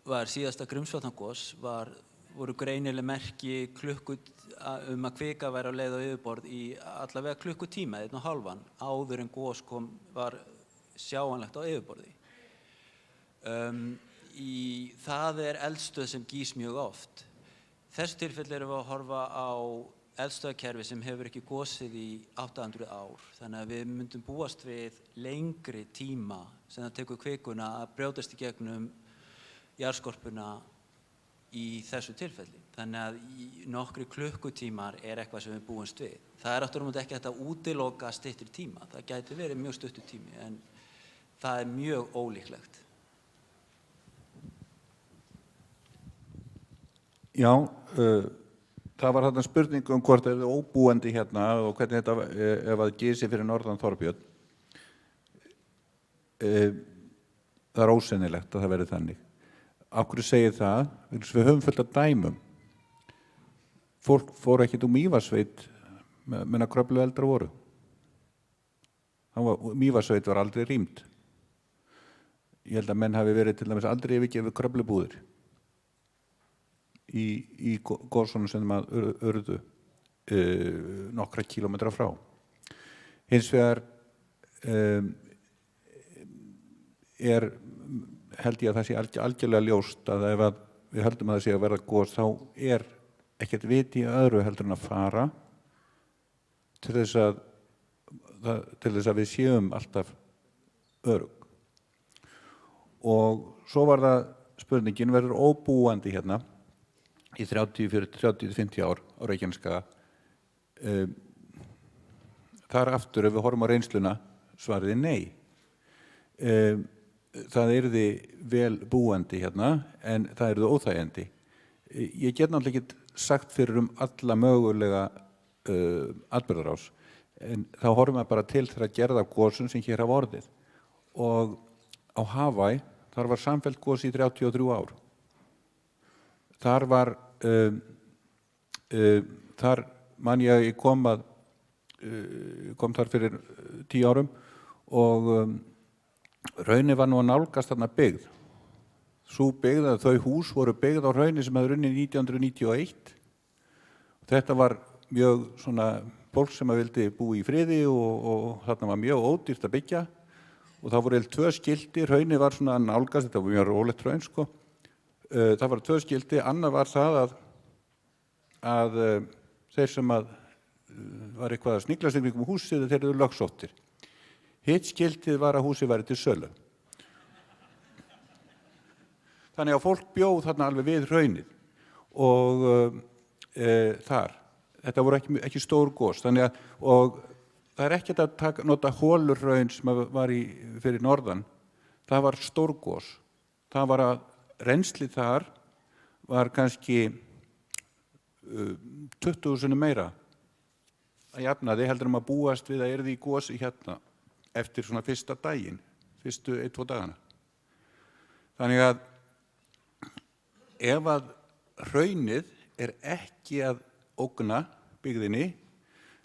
var síðasta Grímsvötnagos voru greinileg merki að kvika væri á leið á yfirborð í allavega klukkutíma, 1,5 áður en gos var sjáanlegt á yfirborði. Það eldstöð sem gýs mjög oft. Þessu tilfelli erum við að horfa á eldstöðakerfi sem hefur ekki gosið í 800 ár. Þannig að við myndum búast við lengri tíma sem það tekur kvikuna að brjótast í gegnum jarðskorpuna í þessu tilfelli. Þannig að nokkri klukkutímar eitthvað sem við búumst við. Það aftur á móti ekki hægt að útiloka styttri tíma. Það gæti verið mjög stuttur tími en það mjög ólíklegt. Já, það var þarna spurning hvort það óbúandi hérna og hvernig þetta, ef það gísi fyrir norðan Þorbjörn. Það ósennilegt að það verði þannig. Af hverju segir það? Við höfum fullt af dæmum. Fólk fór ekkert Mývatnssveit meðan Kröflueldar voru. Mývatnssveit var aldrei rýmd. Ég held að menn hafi verið til dæmis aldrei yfirgefið Kröflubúðir í gosunum sem urðu nokkra kílómetra frá. Hins vegar held ég að það sé algjörlega ljóst að ef við höldum að það sé að verða gos þá ekkert vit í öðru heldur en að fara til þess að við séum alltaf örugg. Og svo var það spurningin, verður óbúandi hérna í 30-50 ár á Reykjanesskaga. Þar aftur, ef við horfum á reynsluna, svarið nei. Það yrði vel búandi hérna, en það yrði óþægjandi. Ég get náttúrulega ekki sagt fyrir alla mögulega atburðarás, en þá horfum við bara til þeirra gerðargosun sem hér hafa orðið. Og á Hawaii, þar var samfellt gos í 33 ár. Þar man ég að ég kom þar fyrir 10 árum og Hraunið var nú að nálgast þarna byggð. Sú byggð að þau hús voru byggð á Hraunið sem hefði runnið 1991. Þetta var mjög svona fólk sem vildi búa í friði og þarna var mjög ódýrt að byggja og það voru 2 skilti. Hraunið var svona að nálgast, þetta var mjög rólegt hraun sko. Það var 2 skilti, annað var það að þeir sem var eitthvað að sniglast í kringum húsið, þeir eru lögsóttir. Hitt skiltið var að húsið væri til sölu. Þannig að fólk bjóð þarna alveg við Hraunið og þar. Þetta voru ekki stór gos. Og það ekki að nota Holurhraun sem var fyrir norðan. Það var stór gos. Það var að rennsli þar var kannski 20.000 meira að jafnaði heldur að búast við að yrði í gosi hérna eftir svona fyrsta daginn, fyrstu 1-2 dagana. Þannig að ef að Hraunið ekki að ógna byggðinni,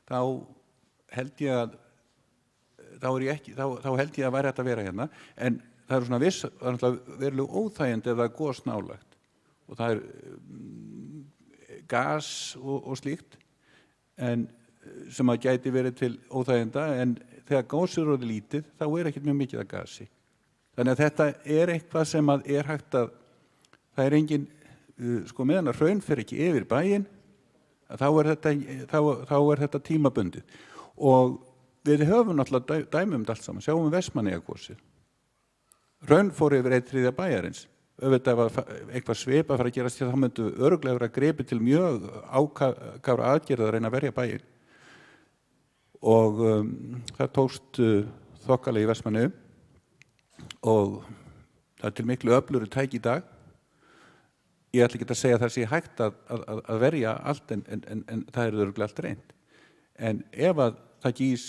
þá held ég að væri hægt að vera hérna, en það eru svona verulega óþægjandi ef það gos nálægt og það gas og slíkt en sem að gæti verið til óþægjanda en þegar gosið er orðið lítið þá ekkert mjög mikið af gasi. Þannig að þetta eitthvað sem að hægt að það engin, sko meðan að Hraun fer ekki yfir bæinn þá þetta tímabundið og við höfum náttúrulega dæmi þetta allt saman, sjáum við Vestmannaeyjagosið. Hraun fór yfir 1/3 bæjarins. Auðvitað ef eitthvað svip að fara að gerast þá myndu örugglega vera gripið til mjög ákafra aðgerða að reyna að verja bæinn. Og það tókst þokkalega í Vestmannaeyjum og það til miklu öflugri tæki í dag. Ég ætla ekki að segja að það sé hægt að verja allt en það örugglega allt reynt. En ef að það gís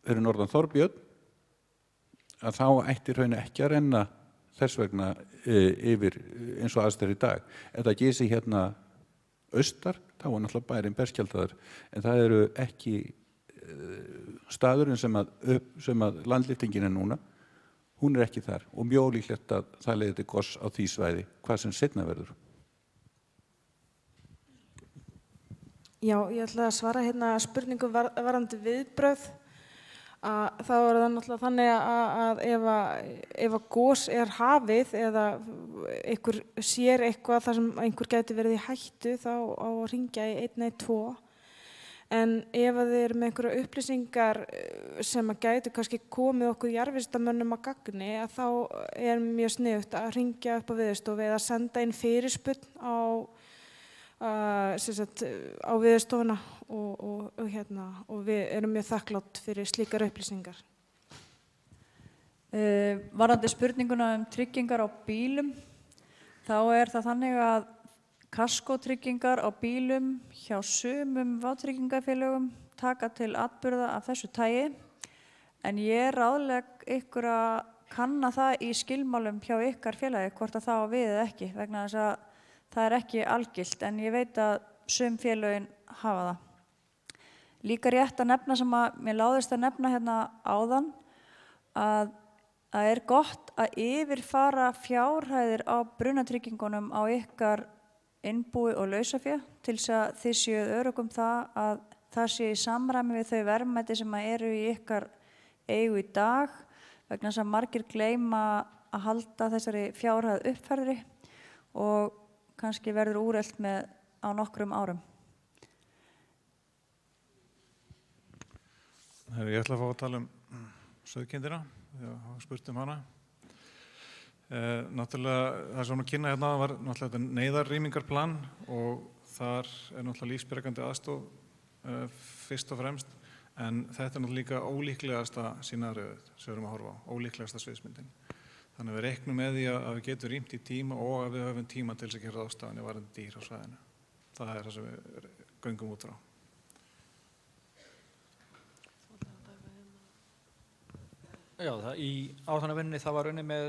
fyrir norðan Þorbjörn að þá ætti Hraunið ekki að renna þess vegna yfir eins og aðstæður í dag. Ef það gísi hérna austar, þá náttúrulega bærinn berskjaldaður, en það staðurinn sem að landlyftingin núna, hún ekki þar og mjög ólíklegt að það leiði til goss á því svæði, hvað sem seinna verður. Já, ég ætla að svara hérna spurningu varðandi viðbrögð. Þá það náttúrulega þannig að ef að gos hafið eða einhver sér eitthvað þar sem einhver gæti verið í hættu, þá á að hringja í 112. En ef að þið eru með einhverja upplýsingar sem að gætu kannski komið okkur jarðvísindamönnum að gagni, að þá mjög sniðugt að hringja upp á Veðurstofu eða senda inn fyrirspurn á Veðurstofuna og við erum mjög þakklátt fyrir slíkar upplýsingar. Varðandi spurninguna tryggingar á bílum, þá það þannig að kaskótryggingar á bílum hjá sumum vátryggingafélögum taka til atburða af þessu tagi, en ég ráðlegg ykkur að kanna það í skilmálum hjá ykkar félagi hvort að það á við eða ekki, vegna þess að það ekki algilt, en ég veit að sum félögin hafa það. Líka rétt að nefna sem að mér láðist að nefna hérna áðan, að það gott að yfirfara fjárhæðir á brunatryggingunum á ykkar innbúi og lausafé til þess að þið séuð örugg það að það sé í samræmi við þau verðmæti sem eru í ykkar eigu í dag, vegna þess að margir gleyma að halda þessari fjárhæð uppfærðri og kannski verður úrelt með á nokkrum árum. Ég ætla að fá að tala sauðkindina, þegar hafa spurt hana. Náttúrulega, það sem hún kynna hérna var náttúrulega þetta neyðarrýmingarplan og þar náttúrulega lífsbjargandi aðstoð fyrst og fremst, en þetta náttúrulega líka ólíklegasta sýnarióið sem við erum að horfa á, ólíklegasta sviðsmyndin. Þannig að við reiknum með því að við getum rýmt í tíma og að við höfum tíma til þess að gera ráðstafanir varðandi dýr á svæðinu. Það það sem við göngum út frá. Já, í áætlunarvinnunni það var unnið með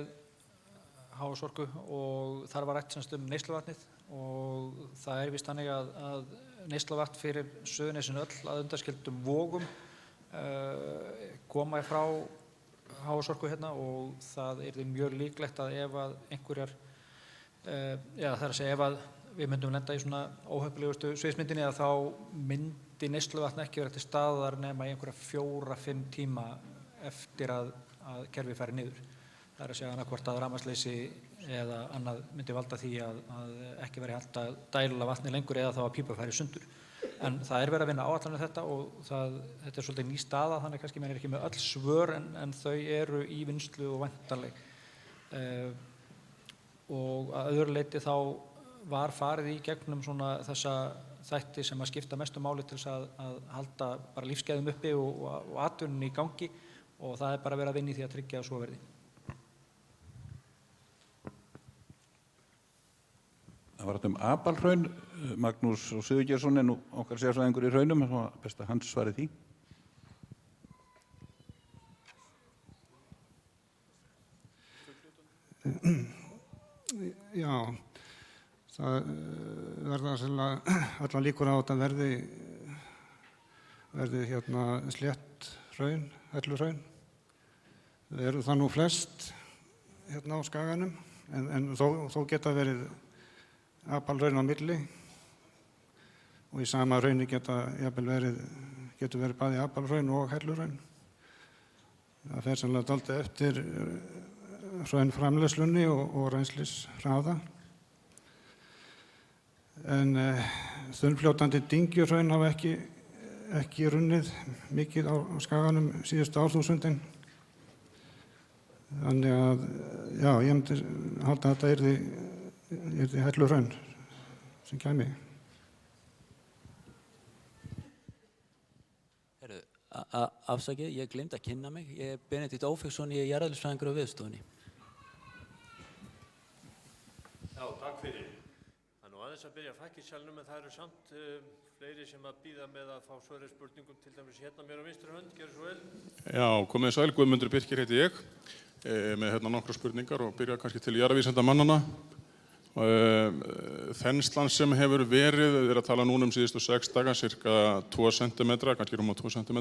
Háasorku og þar var rætt semst neysluvatnið og það víst þannig að neysluvatn fyrir Suðurnesin öll að undanskildum Vogum koma frá Háasorku hérna og það mjög líklegt að ef að einhverjar, það að segja ef að við myndum lenda í svona óheppilegustu sviðsmyndinni að þá myndi neysluvatn ekki vera til staðar nema í einhverja 4-5 tíma eftir að kerfið færi niður. Það að segja annað að rafmagnsleysi eða annað myndi valda því að ekki veri hægt að dæla vatni lengur eða þá að pípa færi sundur. En það verið að vinna áætlanir þetta og þetta svolítið ný staða, þannig kannski menn ekki með öll svör en þau eru í vinnslu og væntanleg. Og að öðru leyti þá var farið í gegnum svona þessa þætti sem að skipta mestu máli til þess að halda bara lífsgæðum uppi og atvinnu í gangi og það bara verið að vinna í því að tryggja að svo verði. Það var þetta Apalhraun, Magnús Sigurgeirsson nú okkar sérfræðingur í hraunum, það var best að hans svarið því. Já, það verða allar líkur á að þetta verði slétt hraun, helluhraun. Það eru það nú flest hérna á skaganum, en þó geta verið Apalhraun á milli og í sama hrauni getur verið bæði Apalhraun og helluhraun. Það fer sannlega dálítið eftir hraunframleiðslunni og rennslishraða. En þunnfljótandi dyngjurhraun hafa ekki runnið mikið á skaganum síðustu árþúsundin. Þannig að, já, ég myndi halda að þetta yrði helluhraun sem kæmi. Afsakið, ég gleymdi að kynna mig. Ég Benedikt Ófeigsson, ég jarðeðlisfræðingur á Veðurstofunni. Já, takk fyrir. Það nú aðeins að byrja að fækka í salnum, en það eru samt fleiri sem að bíða með að fá svöru spurningum, til dæmis hérna mér á vinstri hönd, gerðu svo vel. Já, komið sæl, Guðmundur Birkir heiti ég, með nokkra spurningar og byrja kannski til jarðvísindamannanna Þenslan sem hefur verið, við erum að tala núna síðustu 6 daga, cirka 2 cm, kannski rúma 2 cm.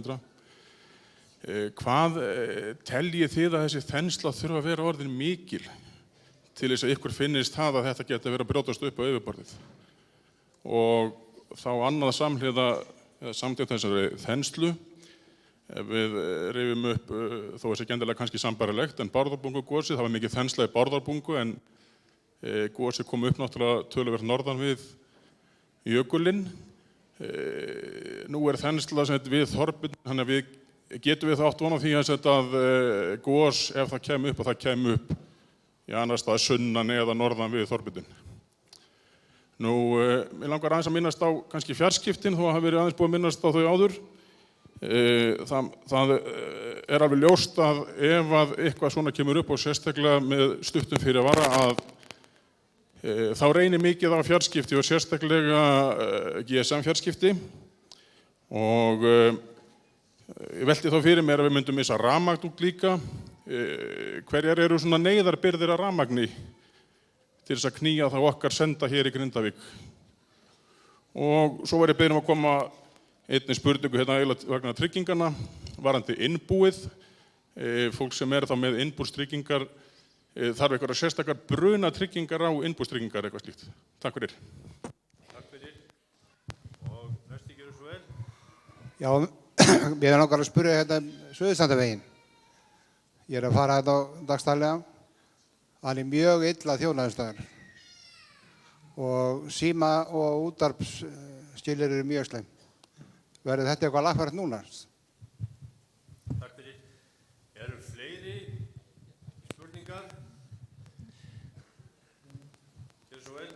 Hvað teljið þið að þessi þensla þurfa að vera orðin mikil til þess að ykkur finnist það að þetta geti verið að brjótast upp á yfirborðið? Og þá annað samhliða samtíð þessari þenslu, ef við rifjum upp, þó þessi ekki endilega kannski sambarilegt, en Bárðarbungugosið, það var mikið þensla í Bárðarbungu, en gosið kom upp náttúrulega töluvert norðan við jökulinn. Nú þensla við þorpin, þannig að getum við þá átt von á því að gos, ef það kemur upp, og það kemur upp í annar stað sunnan eða norðan við þorpin. Nú, mér langar aðeins að minnast á kannski fjarskiptin, þó að hafa verið aðeins búið að minnast á þau áður. Það alveg ljóst að ef að eitthvað svona kemur upp og sérstaklega með stuttum fyrirvara að þá reynir mikið á fjarskipti og sérstaklega GSM fjarskipti og ég velti þá fyrir mér að við myndum missa rafmagn út líka. Hverjar eru svona neyðarbirgðir af rafmagni til þess að knýja þá okkar senda hér í Grindavík? Og svo var ég beðinn að koma einni spurningu hérna vegna tryggingarna, varðandi innbúið. Fólk sem þá með innbústryggingar, þarf einhverjar sérstakar brunatryggingar á innbústryggingar eitthvað slíkt. Takk fyrir. Takk fyrir. Og næsti gerur svo vel. Já, mér langar að spyrja hérna Suðurstrandarveginn. Ég að fara hérna á dagstaglega. Hann mjög illa þjónustaður og síma og útvarpsskilyrði eru mjög slæm. Verður þetta eitthvað lagfært núna? Takk fyrir. Eru fleiri spurningar? Gjörðu svo vel.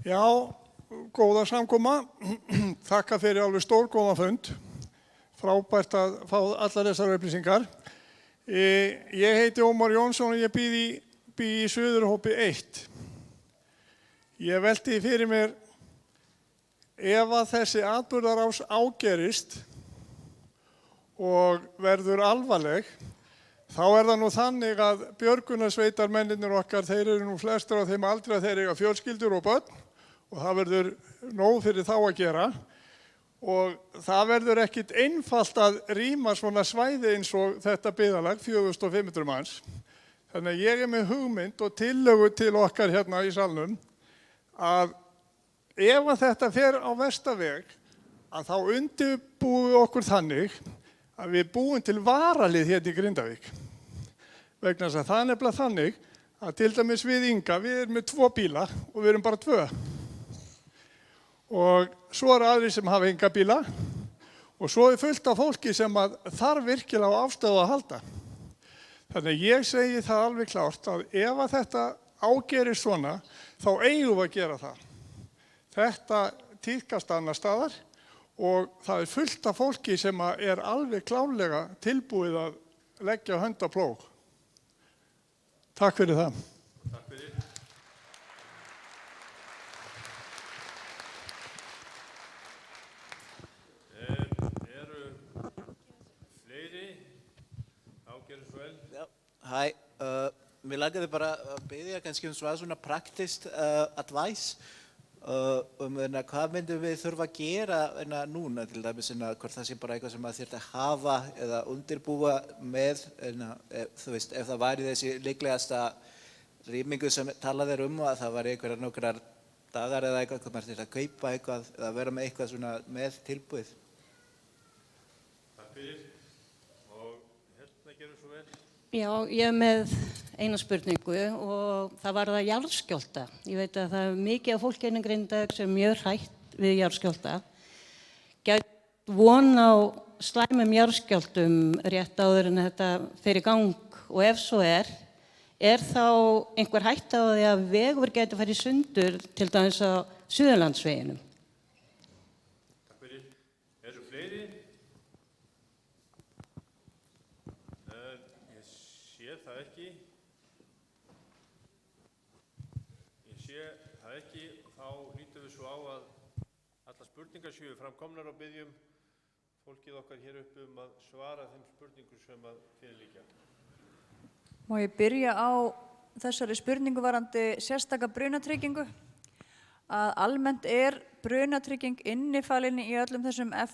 Já, góða samkoma. Þakka fyrir alveg stórgóðan fund. Frábært að fá allar þessar upplýsingar. Ég heiti Ómar Jónsson og ég bý í Suðurhópi 1. Ég velti fyrir mér, ef að þessi atburðarás ágerist og verður alvarleg, þá það nú þannig að björgunarsveitarmennirnir okkar, þeir eru nú flestir af þeim aldrei að þeir eiga fjölskyldur og börn og það verður nóg fyrir þá að gera. Og það verður ekkit einfalt að rýma svona svæði eins og þetta byggðarlag, 4500 manns. Þannig að ég með hugmynd og tillögu til okkar hérna í salnum að ef að þetta fer á verstaveg, að þá undirbúum við okkur þannig að við búum til varalið hérna í Grindavík. Vegna þess að það nefnilega þannig að til dæmis við Inga, við erum með 2 bíla og við erum bara 2. Og svo eru aðrir sem hafa enga bíla og svo fullt af fólki sem þarf virkilega á afstöðu að halda. Þannig að ég segi það alveg klárt að ef að þetta ágerist svona, þá eigum við að gera það. Þetta tíðkast annar staðar og það fullt af fólki sem alveg klárlega tilbúið að leggja hönd á plóg. Takk fyrir það. Takk fyrir. Hæ, mér lagaði bara að biðja kannski svona praktist advice hvað myndum við þurfa að gera núna til dæmis hvort það sé bara eitthvað sem þyrfti að hafa eða undirbúa með þú veist, ef það væri þessi líklegasta rýmingu sem talað að það væri nokkrar dagar eða eitthvað, hvað maður þyrfti að kaupa eitthvað eða vera með eitthvað svona með tilbúið. Takk fyrir. Og hérna gerur svo vel. Já, ég með eina spurningu og það var það jarðskjálfta. Ég veit að það mikið af fólki í Grindavík sem mjög hrætt við jarðskjálfta. Gæti von á slæmum jarðskjálftum rétt áður en þetta fer í gang og ef svo þá einhver hætta á því að vegur gæti farið í sundur til dæmis á Suðurlandsveginum? Takk fyrir. Eru fleiri? Ég sé það ekki. Þá lítum við svo á að allar spurningar séu framkomnar og biðjum fólkið okkar hér upp að svara þeim spurningum sem fyrir liggja. Má ég byrja á þessari spurningu varandi sérstaka brunatryggingu að almennt brunatrygging innifalin í öllum þessum F+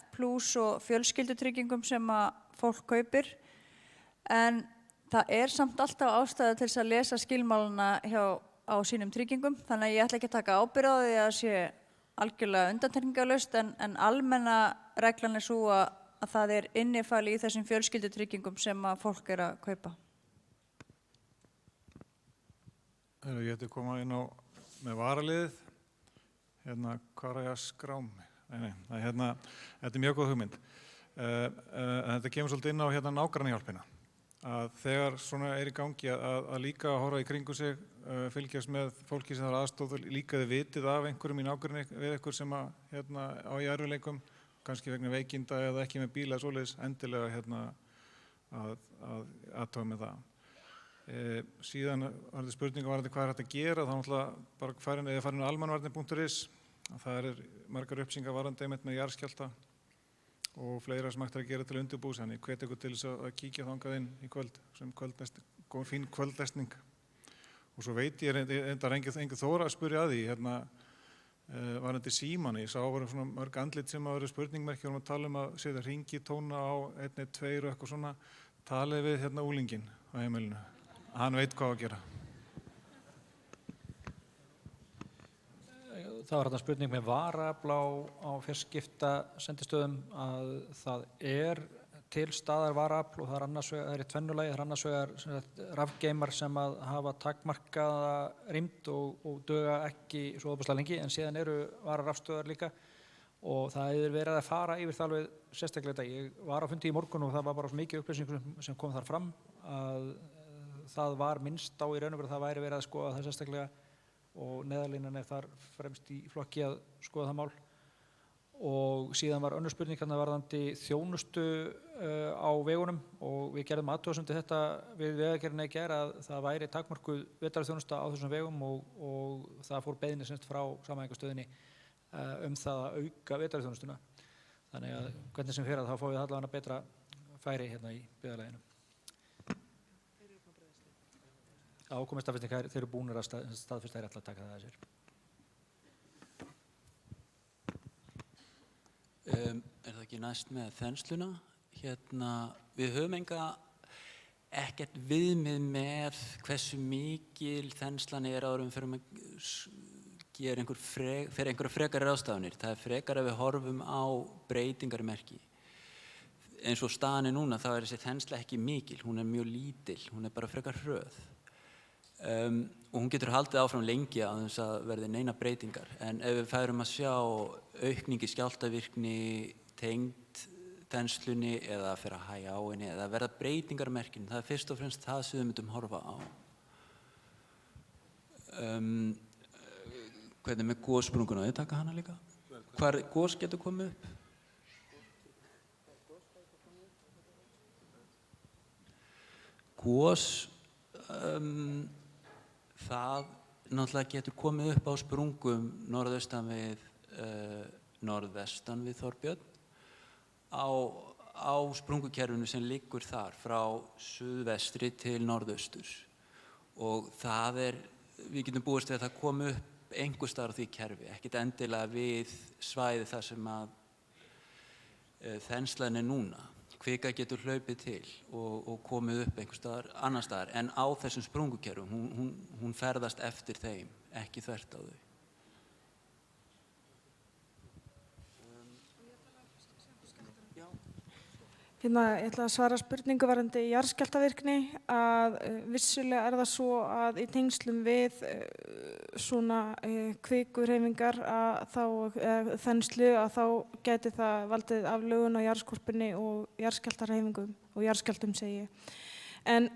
og fjölskyldutryggingum sem að fólk kaupir en það samt alltaf ástæða til þess að lesa skilmálana á sínum tryggingum þannig að ég ætla ekki að taka ábyrgð á því að sé algjörlega undantekningarlaust en almenna reglan svo að það innifali í þessum fjölskyldutryggingum sem að fólk að kaupa. Ég ætti að koma inn á með varaliðið, hvað ég að skrá mig? Þetta er mjög góð hugmynd. Þetta kemur svolítið inn á nágrannahjálpina. Að þegar svona í gangi að líka horfa í kringu sig, fylgjast með fólki sem þarf aðstoð, líka þið vitið af einhverjum í nágranni við einhver sem á í erfiðleikum, kannski vegna veikinda eða ekki með bíla svoleiðis, endilega að athuga með það. Síðan var þetta spurninga varðandi hvað hægt að gera, þá náttúrulega bara farin á almannavarnir.is, það margar upplýsingar varðandi einmitt með jarðskjálfta og fleira sem hægt að gera til undirbús, þannig hvet ykkur til þess að kíkja þangað inn í kvöld sem fín kvöldlesning. Og svo veit ég engin þóra að spyrja að því, varðandi símann, ég sá bara svona mörg andlit sem að vera spurningmerki, vorum að tala að setja hringitóna á 112 og eitthvað svona, talið við úlinginn á heimilinu, hann veit hvað að gera. Það var þarna spurning með varaafl á fjarskiptasendistöðum að það til staðar varaafl og það annars vegar í tvennulagi, það annars vegar rafgeimar sem að hafa takmarkaða rýmd og duga ekki svo ofboðslega lengi en síðan vararafstöðar líka og það verið að fara yfir það alveg sérstaklega þetta. Ég var á fundi í morgun og það var bara svo mikið upplýsingum sem kom þar fram að það var minnst á í raun og veru það væri verið að skoða það sérstaklega og neðalínan þar fremst í flokki að skoða það mál. Og síðan var önnur spurning varðandi þjónustu á vegunum og við gerðum athugasemd til þetta við Vegagerðina í gær að það væri takmörkuð vetrarþjónusta á þessum vegum og það fór beiðni semst frá samhæfingarstöðinni það að auka vetrarþjónustuna. Þannig að hvernig sem fer þá fáum við allavega betra færi í byggðarlaginu. Ákomið staðfestingar, þeir eru búnir að staðfesta þeir ætla að taka það að sér. Það ekki næst með þensluna? Við höfum ekkert viðmið með hversu mikil þenslan árum fyrir að gera einhverja frekari ráðstafanir. Það frekar að við horfum á breytingarmerki. Eins og staðan núna þá þessi þensla ekki mikil, hún mjög lítil, hún bara frekar hröð. Og hún getur haldið áfram lengi á þess að verði neina breytingar en ef við færum að sjá aukningi skjálftavirkni tengd þenslunni eða fyrir að hægja á henni eða verða breytingarmerkin, það fyrst og fremst það sem við myndum horfa á. Hvernig með gossprunguna, þið taka hana líka? Hvar goss getur komið upp? Goss það náttúrulega getur komið upp á sprungum norðaustan við norðvestan við Þorbjörn á sprungukerfinu sem liggur þar frá suðvestri til norðausturs og við getum búist við að það komi upp einhvers staðar á því kerfi, ekkert endilega við svæði þar sem að þenslan núna. Kvika getur hlaupið til og komið upp einhvers staðar annar staðar en á þessum sprungukerfum, hún ferðast eftir þeim, ekki þvert á þau. Ég ætla að svara spurningu varðandi jarðskjálftavirkni að vissulega það svo að í tengslum við svona kvikuhreyfingar þenslu að þá gæti það valdið aflögun á jarðskorpunni og jarðskjálftahreyfingum og jarðskjálftum segi ég. En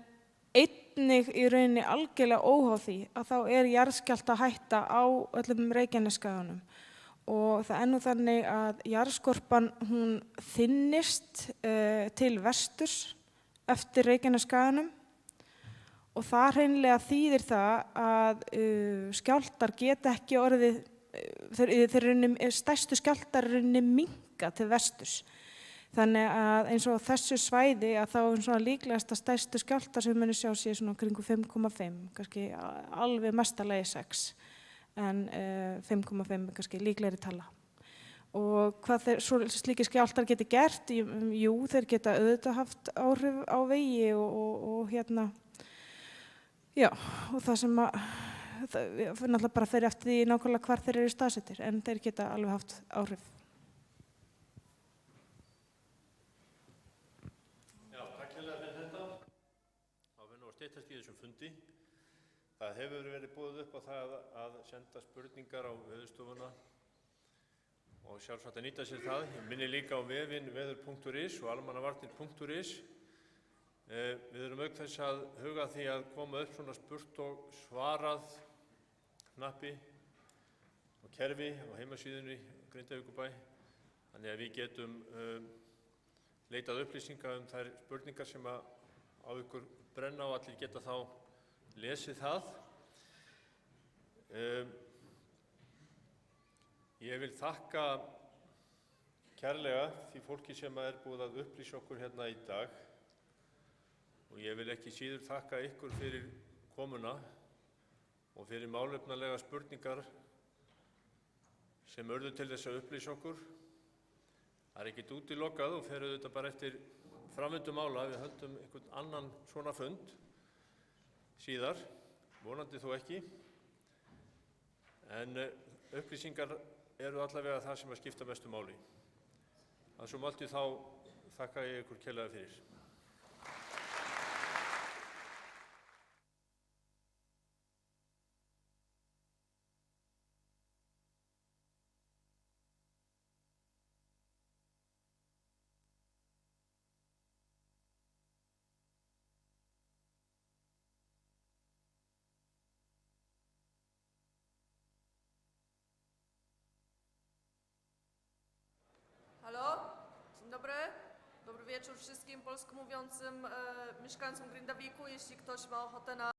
einnig í rauninni algjörlega óháð því að þá jarðskjálftahætta á öllum Reykjanesskaganum. Og það nú þannig að jarðskorpan hún þynnist til vesturs eftir Reykjanesskaganum og það hreinlega þýðir það að skjálftar geta ekki orðið, stærstu skjálftar minnka til vesturs. Þannig að eins og á þessu svæði að þá er svona líklegast að stærstu skjálftar sem við munum sjá sé svona kringu 5,5, kannski alveg mestalagi 6, en 5,5 er kannski líklegri tala. Og hvað slíkir skjálftar geti gert? Jú, þeir geta auðvitað haft áhrif á vegi og hérna, já, og það sem að, það náttúrulega bara fer eftir því nákvæmlega hvar þeir eru staðsettir, en þeir geta alveg haft áhrif. Styttast í þessum fundi. Það hefur verið boðið upp á það að senda spurningar á Veðurstofuna og sjálfsagt að nýta sér það. Ég minni líka á vefinn veður.is og almannavarnir.is. Við erum auk þess að huga því að koma upp svona spurt og svarað knappi og kerfi á heimasíðunni Grindavíkurbæ. Þannig að við getum leitað upplýsinga þær spurningar sem á ykkur brenna og allir geta þá lesið það. Ég vil þakka kærlega því fólki sem er búið að upplýsa okkur hérna í dag og ég vil ekki síður þakka ykkur fyrir komuna og fyrir málefnalega spurningar sem urðu til þess að upplýsa okkur. Það er ekkert útilokað og fer auðvitað bara eftir framvindu mála, við höldum einhvern annan svona fund síðar, vonandi þó ekki, en upplýsingar eru allavega það sem að skipta mestu máli. Að svo mæltu þá þakka ég ykkur kærlega fyrir. Halo, dzień dobry. Dobry wieczór wszystkim polsko mówiącym mieszkańcom Grindawiku. Jeśli ktoś ma ochotę na